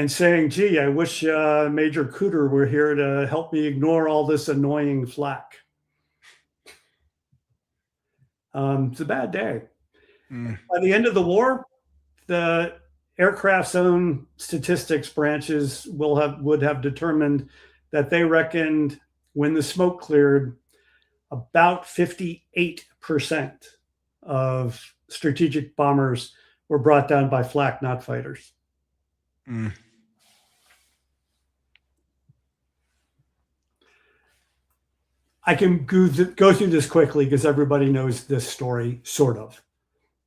saying, gee, I wish Major Cooter were here to help me ignore all this annoying flak. It's a bad day. By the end of the war, the aircraft's own statistics branches would have determined that they reckoned, when the smoke cleared, about 58% of strategic bombers were brought down by flak, not fighters. I can go through this quickly because everybody knows this story, sort of.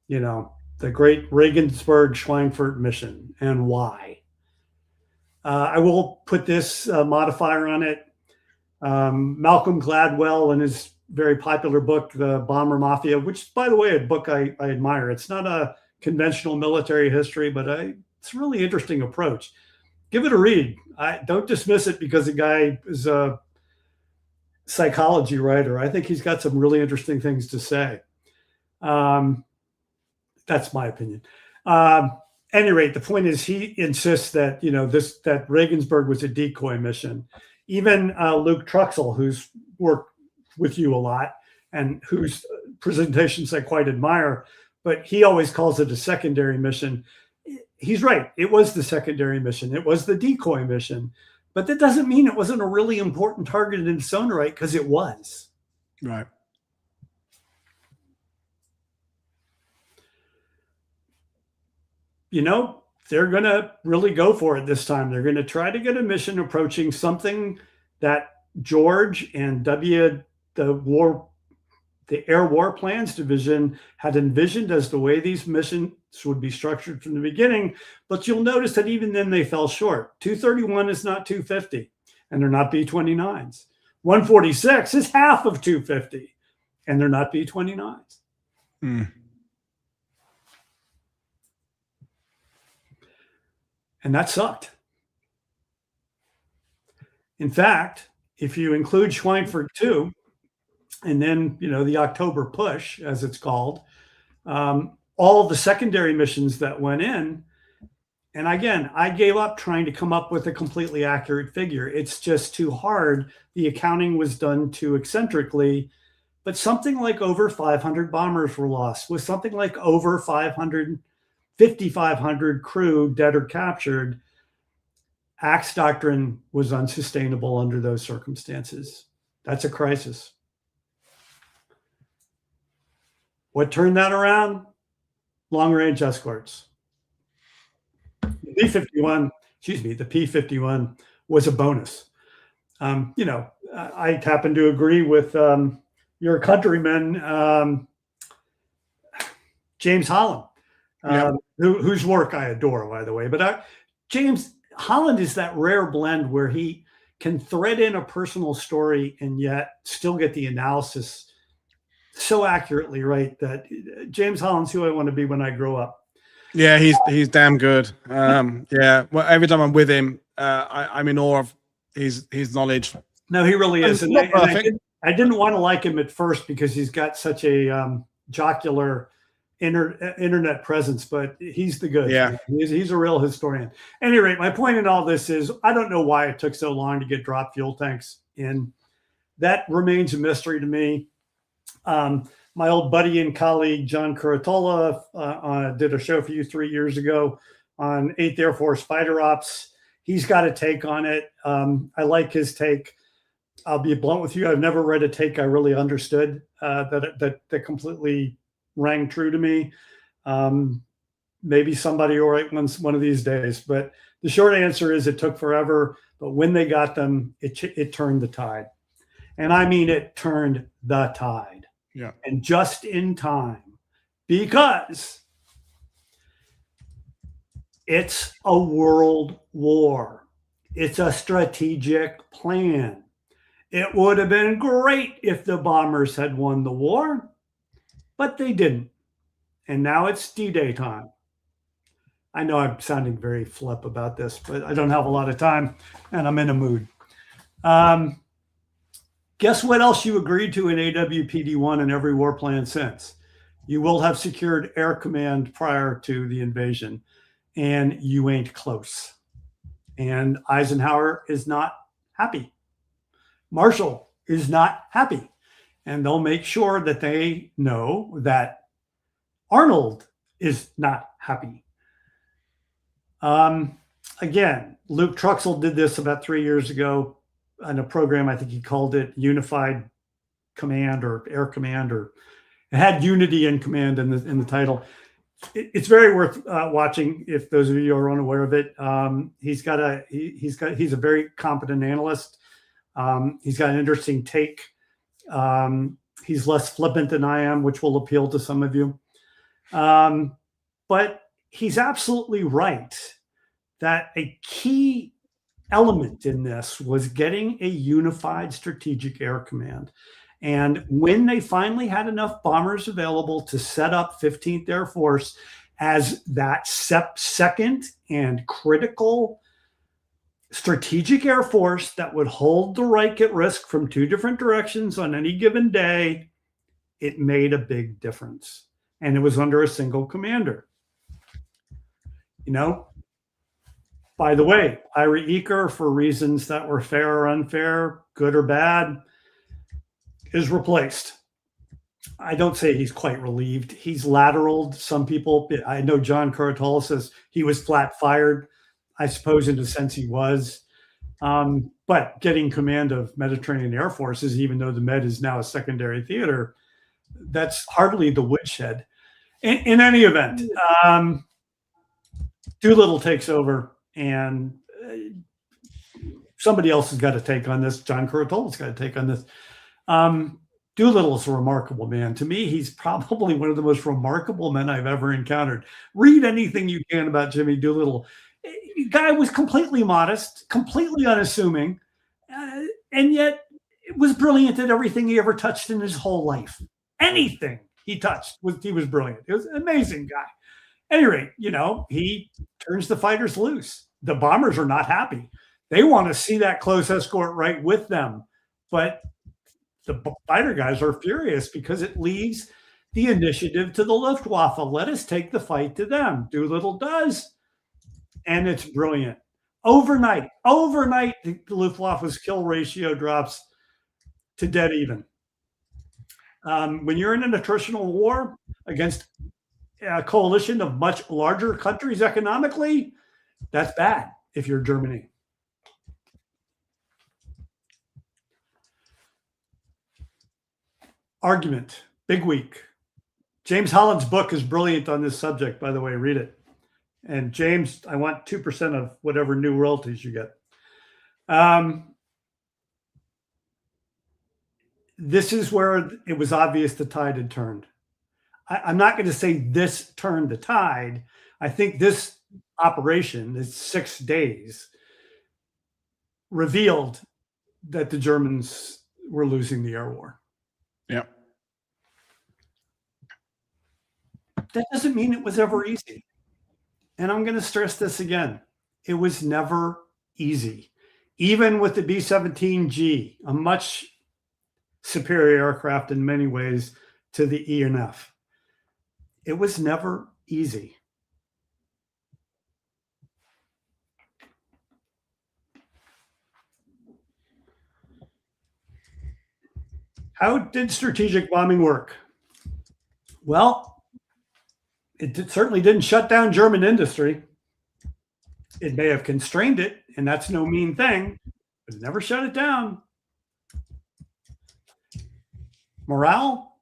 The great Regensburg-Schweinfurt mission and why. I will put this modifier on it. Malcolm Gladwell, in his very popular book, The Bomber Mafia, which, by the way, a book I admire. It's not a conventional military history, but it's a really interesting approach. Give it a read. Don't dismiss it because the guy is a psychology writer. I think he's got some really interesting things to say. That's my opinion. Any rate, the point is he insists that, that Regensburg was a decoy mission. Even Luke Truxell, who's worked with you a lot and whose presentations I quite admire, but he always calls it a secondary mission. He's right. It was the secondary mission. It was the decoy mission, but that doesn't mean it wasn't a really important target in its own right, because it was. Right. They're going to really go for it this time. They're going to try to get a mission approaching something that George and the Air War Plans Division had envisioned as the way these missions would be structured from the beginning. But you'll notice that even then they fell short. 231 is not 250, and they're not B-29s. 146 is half of 250, and they're not B-29s. Mm. And that sucked. In fact, if you include Schweinfurt 2, and then, the October push, as it's called, all the secondary missions that went in, and again, I gave up trying to come up with a completely accurate figure. It's just too hard. The accounting was done too eccentrically, but something like over 500 bombers were lost, with something like over 5,500 crew dead or captured. Axe doctrine was unsustainable under those circumstances. That's a crisis. What turned that around? Long-range escorts. The P-51 was a bonus. I happen to agree with your countryman, James Holland, whose work I adore, by the way. But James Holland is that rare blend where he can thread in a personal story and yet still get the analysis so accurately right. That James Holland's who I want to be when I grow up. Yeah, he's damn good. Yeah, well, every time I'm with him, I'm in awe of his knowledge. No, he really is. And I didn't want to like him at first because he's got such a jocular internet presence, but he's the good. Yeah, he's a real historian. At any rate, my point in all this is I don't know why it took so long to get drop fuel tanks in. That remains a mystery to me. My old buddy and colleague, John Curatola, did a show for you 3 years ago on 8th Air Force fighter ops. He's got a take on it. I like his take. I'll be blunt with you. I've never read a take I really understood that completely rang true to me. Maybe somebody will write one of these days. But the short answer is it took forever. But when they got them, it turned the tide. And I mean, it turned the tide. Yeah. And just in time, because it's a world war. It's a strategic plan. It would have been great if the bombers had won the war, but they didn't. And now it's D-Day time. I know I'm sounding very flip about this, but I don't have a lot of time and I'm in a mood. Guess what else you agreed to in AWPD-1 and every war plan since? You will have secured air command prior to the invasion, and you ain't close. And Eisenhower is not happy. Marshall is not happy. And they'll make sure that they know that Arnold is not happy. Again, Luke Truxell did this about 3 years ago in a program. I think he called it Unified Command or Air Command, or it had unity in command in the title. It's very worth watching if those of you are unaware of it. He's a very competent analyst. He's got an interesting take. He's less flippant than I am, which will appeal to some of you. But he's absolutely right that a key element in this was getting a unified strategic air command. And when they finally had enough bombers available to set up 15th Air Force as that second and critical strategic air force that would hold the Reich at risk from two different directions on any given day, it made a big difference. And it was under a single commander. By the way, Ira Eaker, for reasons that were fair or unfair, good or bad, is replaced. I don't say he's quite relieved. He's lateraled. Some people, I know John Curatola says he was flat fired. I suppose in a sense he was. But getting command of Mediterranean Air Forces, even though the Med is now a secondary theater, that's hardly the woodshed. In any event, Doolittle takes over, and somebody else has got to take on this. John Curatolo's got to take on this. Doolittle's a remarkable man. To me, he's probably one of the most remarkable men I've ever encountered. Read anything you can about Jimmy Doolittle. The guy was completely modest, completely unassuming, and yet it was brilliant at everything he ever touched in his whole life. Anything he touched, he was brilliant. It was an amazing guy. At any rate, he turns the fighters loose. The bombers are not happy. They want to see that close escort right with them. But the fighter guys are furious because it leaves the initiative to the Luftwaffe. Let us take the fight to them. Doolittle does. And it's brilliant. Overnight, the Luftwaffe's kill ratio drops to dead even. When you're in an attritional war against a coalition of much larger countries economically, that's bad if you're Germany. Argument, big week. James Holland's book is brilliant on this subject, by the way, read it. And James, I want 2% of whatever new royalties you get. This is where it was obvious the tide had turned. I'm not going to say this turned the tide. I think this operation, this 6 days, revealed that the Germans were losing the air war. Yeah. That doesn't mean it was ever easy. And I'm going to stress this again. It was never easy. Even with the B-17G, a much superior aircraft in many ways to the E and F. It was never easy. How did strategic bombing work? Well, it certainly didn't shut down German industry. It may have constrained it, and that's no mean thing, but it never shut it down. Morale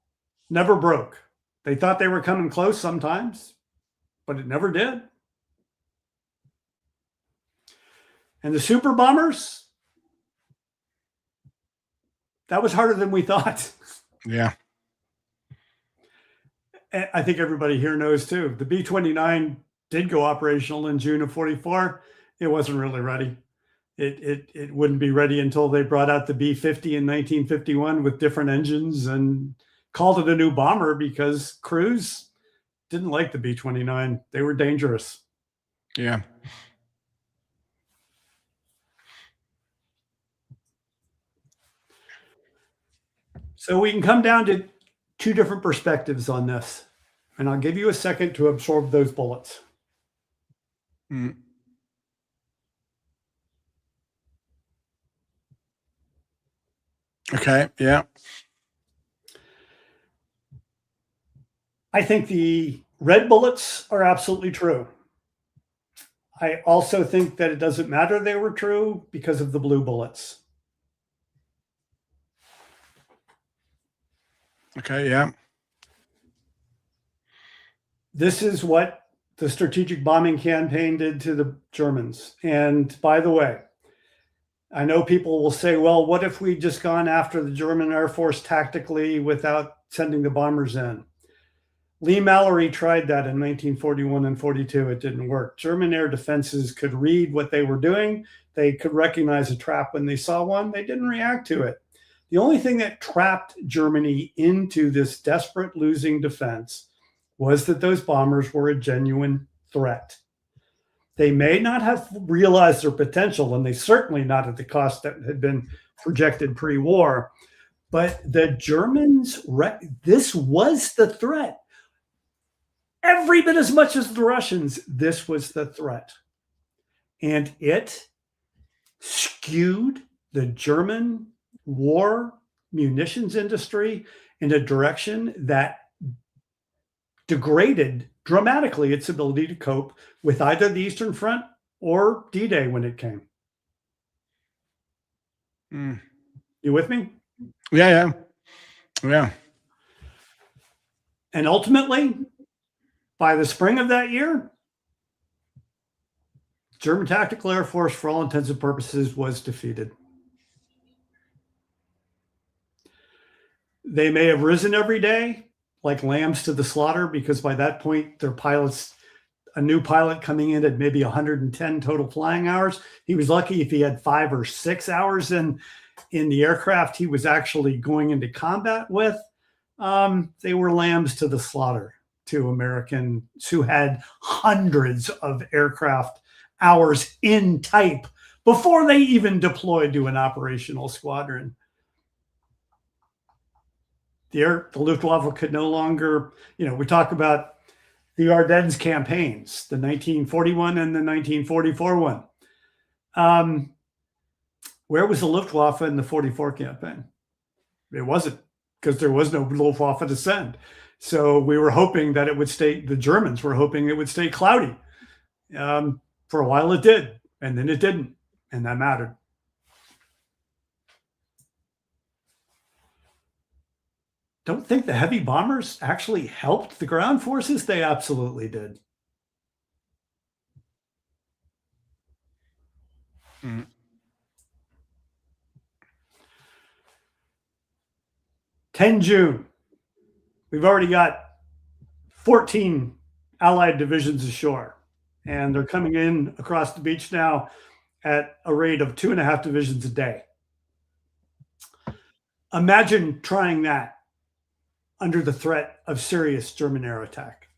never broke. They thought they were coming close sometimes, but it never did. And the super bombers, that was harder than we thought. Yeah. I think everybody here knows too. The B-29 did go operational in June of 44. It wasn't really ready. It wouldn't be ready until they brought out the B-50 in 1951 with different engines and called it a new bomber because crews didn't like the B-29. They were dangerous. Yeah. So we can come down to two different perspectives on this, and I'll give you a second to absorb those bullets. Mm. Okay, yeah. I think the red bullets are absolutely true. I also think that it doesn't matter they were true because of the blue bullets. Okay, yeah. This is what the strategic bombing campaign did to the Germans. And by the way, I know people will say, well, what if we'd just gone after the German Air Force tactically without sending the bombers in? Lee Mallory tried that in 1941 and 42. It didn't work. German air defenses could read what they were doing. They could recognize a trap when they saw one. They didn't react to it. The only thing that trapped Germany into this desperate losing defense was that those bombers were a genuine threat. They may not have realized their potential, and they certainly not at the cost that had been projected pre-war, but the Germans, this was the threat. Every bit as much as the Russians, this was the threat. And it skewed the German war munitions industry in a direction that degraded dramatically its ability to cope with either the Eastern Front or D-Day when it came. Mm. You with me? Yeah. And ultimately, by the spring of that year, German Tactical Air Force, for all intents and purposes, was defeated. They may have risen every day like lambs to the slaughter, because by that point, their pilots, a new pilot coming in at maybe 110 total flying hours. He was lucky if he had 5 or 6 hours in the aircraft he was actually going into combat with. They were lambs to the slaughter to Americans who had hundreds of aircraft hours in type before they even deployed to an operational squadron. The Luftwaffe could no longer, we talk about the Ardennes campaigns, the 1941 and the 1944 one. Where was the Luftwaffe in the 44 campaign? It wasn't, because there was no Luftwaffe to send. So we were hoping that it would stay, the Germans were hoping it would stay cloudy. For a while it did, and then it didn't, and that mattered. Don't think the heavy bombers actually helped the ground forces? They absolutely did. Mm. 10 June. We've already got 14 Allied divisions ashore, and they're coming in across the beach now at a rate of 2.5 divisions a day. Imagine trying that under the threat of serious German air attack.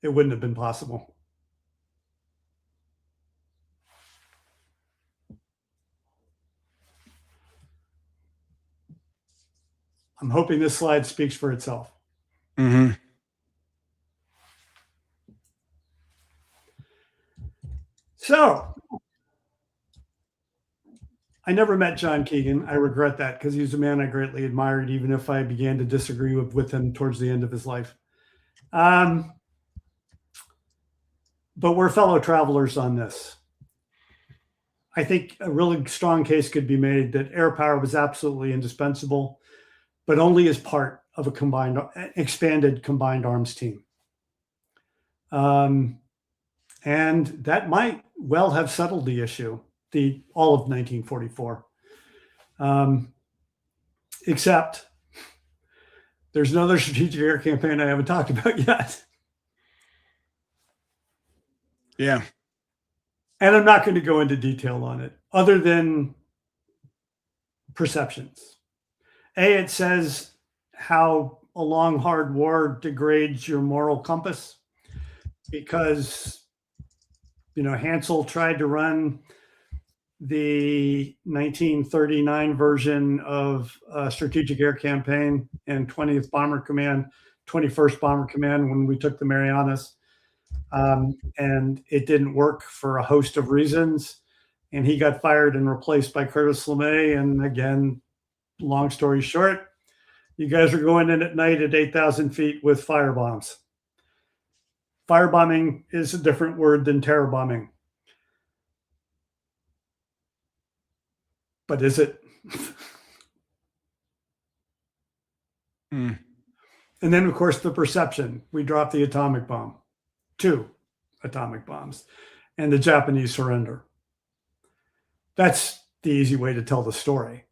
It wouldn't have been possible. I'm hoping this slide speaks for itself. Mm-hmm. So, I never met John Keegan. I regret that, because he was a man I greatly admired, even if I began to disagree with him towards the end of his life. But we're fellow travelers on this. I think a really strong case could be made that air power was absolutely indispensable, but only as part of a expanded combined arms team. And that might well have settled the issue, all of 1944. Except there's another strategic air campaign I haven't talked about yet. Yeah. And I'm not going to go into detail on it, other than perceptions. It says how a long, hard war degrades your moral compass, because, Hansel tried to run the 1939 version of Strategic Air Campaign and 20th Bomber Command, 21st Bomber Command when we took the Marianas. And it didn't work for a host of reasons. And he got fired and replaced by Curtis LeMay. And again, long story short, you guys are going in at night at 8,000 feet with firebombs. Firebombing is a different word than terror bombing. But is it? And then, of course, the perception. We dropped the atomic bomb, 2 atomic bombs, and the Japanese surrender. That's the easy way to tell the story.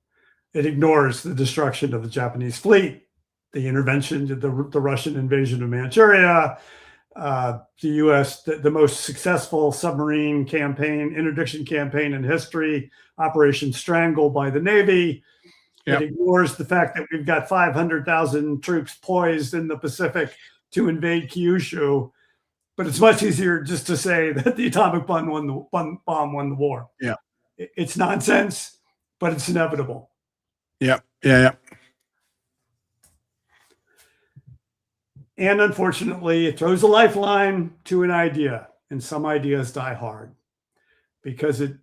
It ignores the destruction of the Japanese fleet, the intervention, the Russian invasion of Manchuria, the U.S., the most successful submarine campaign, interdiction campaign in history, Operation Strangle by the Navy. Yep. It ignores the fact that we've got 500,000 troops poised in the Pacific to invade Kyushu. But it's much easier just to say that the atomic bomb won the war. Yeah, it's nonsense, but it's inevitable. Yeah. And unfortunately, it throws a lifeline to an idea, and some ideas die hard because it,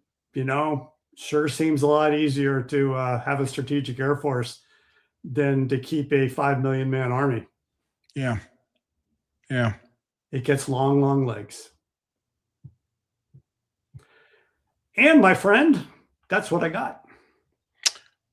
sure seems a lot easier to have a strategic air force than to keep a 5 million man army. Yeah. It gets long legs. And my friend, that's what I got.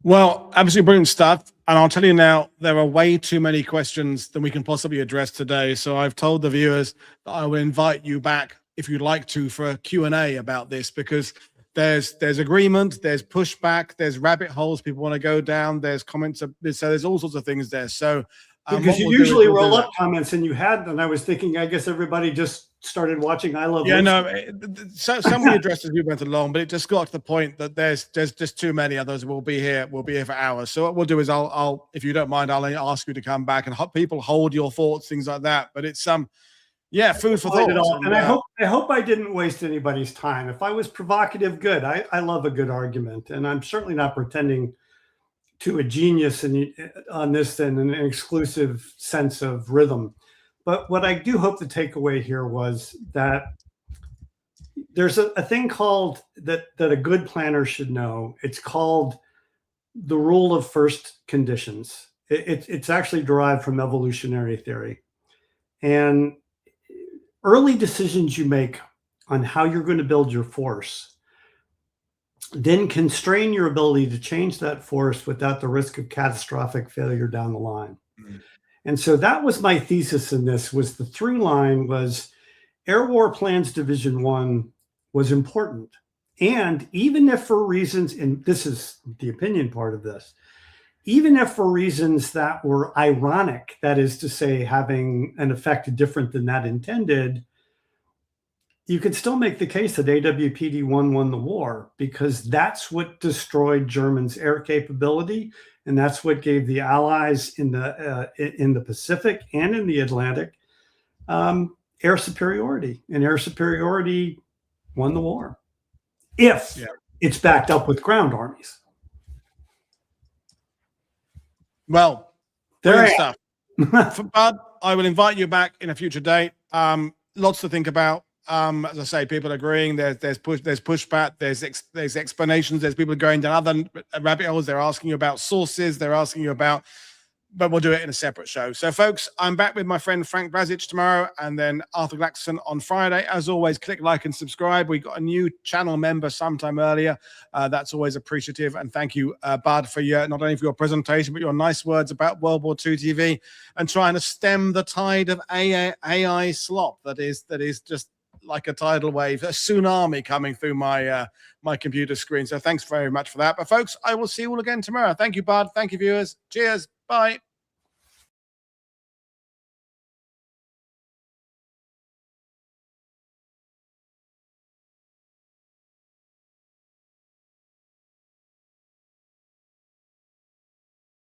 Well, absolutely brilliant stuff. And I'll tell you now, there are way too many questions than we can possibly address today. So I've told the viewers that I will invite you back if you'd like to, for a Q&A about this, because there's agreement, there's pushback, there's rabbit holes people want to go down, there's comments, so there's all sorts of things there. So because you usually roll up comments, and you had, and I was thinking, I guess everybody just started watching I Love Yeah, Lucy. no, so some of the addresses we went along, but it just got to the point that there's just too many others. We'll be here for hours. So what we'll do is I'll if you don't mind, I'll ask you to come back and people hold your thoughts, things like that. But it's yeah, food for thought. And I hope I didn't waste anybody's time. If I was provocative, good. I love a good argument, and I'm certainly not pretending to a genius on this in an exclusive sense of rhythm. But what I do hope the takeaway here was that there's a thing called that a good planner should know. It's called the rule of first conditions. It's actually derived from evolutionary theory. And early decisions you make on how you're going to build your force then constrain your ability to change that force without the risk of catastrophic failure down the line. Mm-hmm. And so that was my thesis in this, was the through line was Air War Plans Division 1 was important. And even if for reasons, and this is the opinion part of this, even if for reasons that were ironic, that is to say, having an effect different than that intended, you could still make the case that AWPD 1 won the war, because that's what destroyed Germans' air capability, and that's what gave the Allies in the Pacific and in the Atlantic air superiority, and air superiority won the war if it's backed up with ground armies. Well, there stuff. Bud, I will invite you back in a future date. Lots to think about. As I say, people agreeing. There's pushback. There's explanations. There's people going down other rabbit holes. They're asking you about sources. They're asking you about. But we'll do it in a separate show. So, folks, I'm back with my friend Frank Brazic tomorrow, and then Arthur Glaxon on Friday. As always, click like and subscribe. We got a new channel member sometime earlier. That's always appreciative. And thank you, Bud, for not only for your presentation, but your nice words about World War II TV and trying to stem the tide of AI slop that is just like a tidal wave, a tsunami coming through my my computer screen. So thanks very much for that. But folks, I will see you all again tomorrow. Thank you, Bud. Thank you, viewers. Cheers. Bye.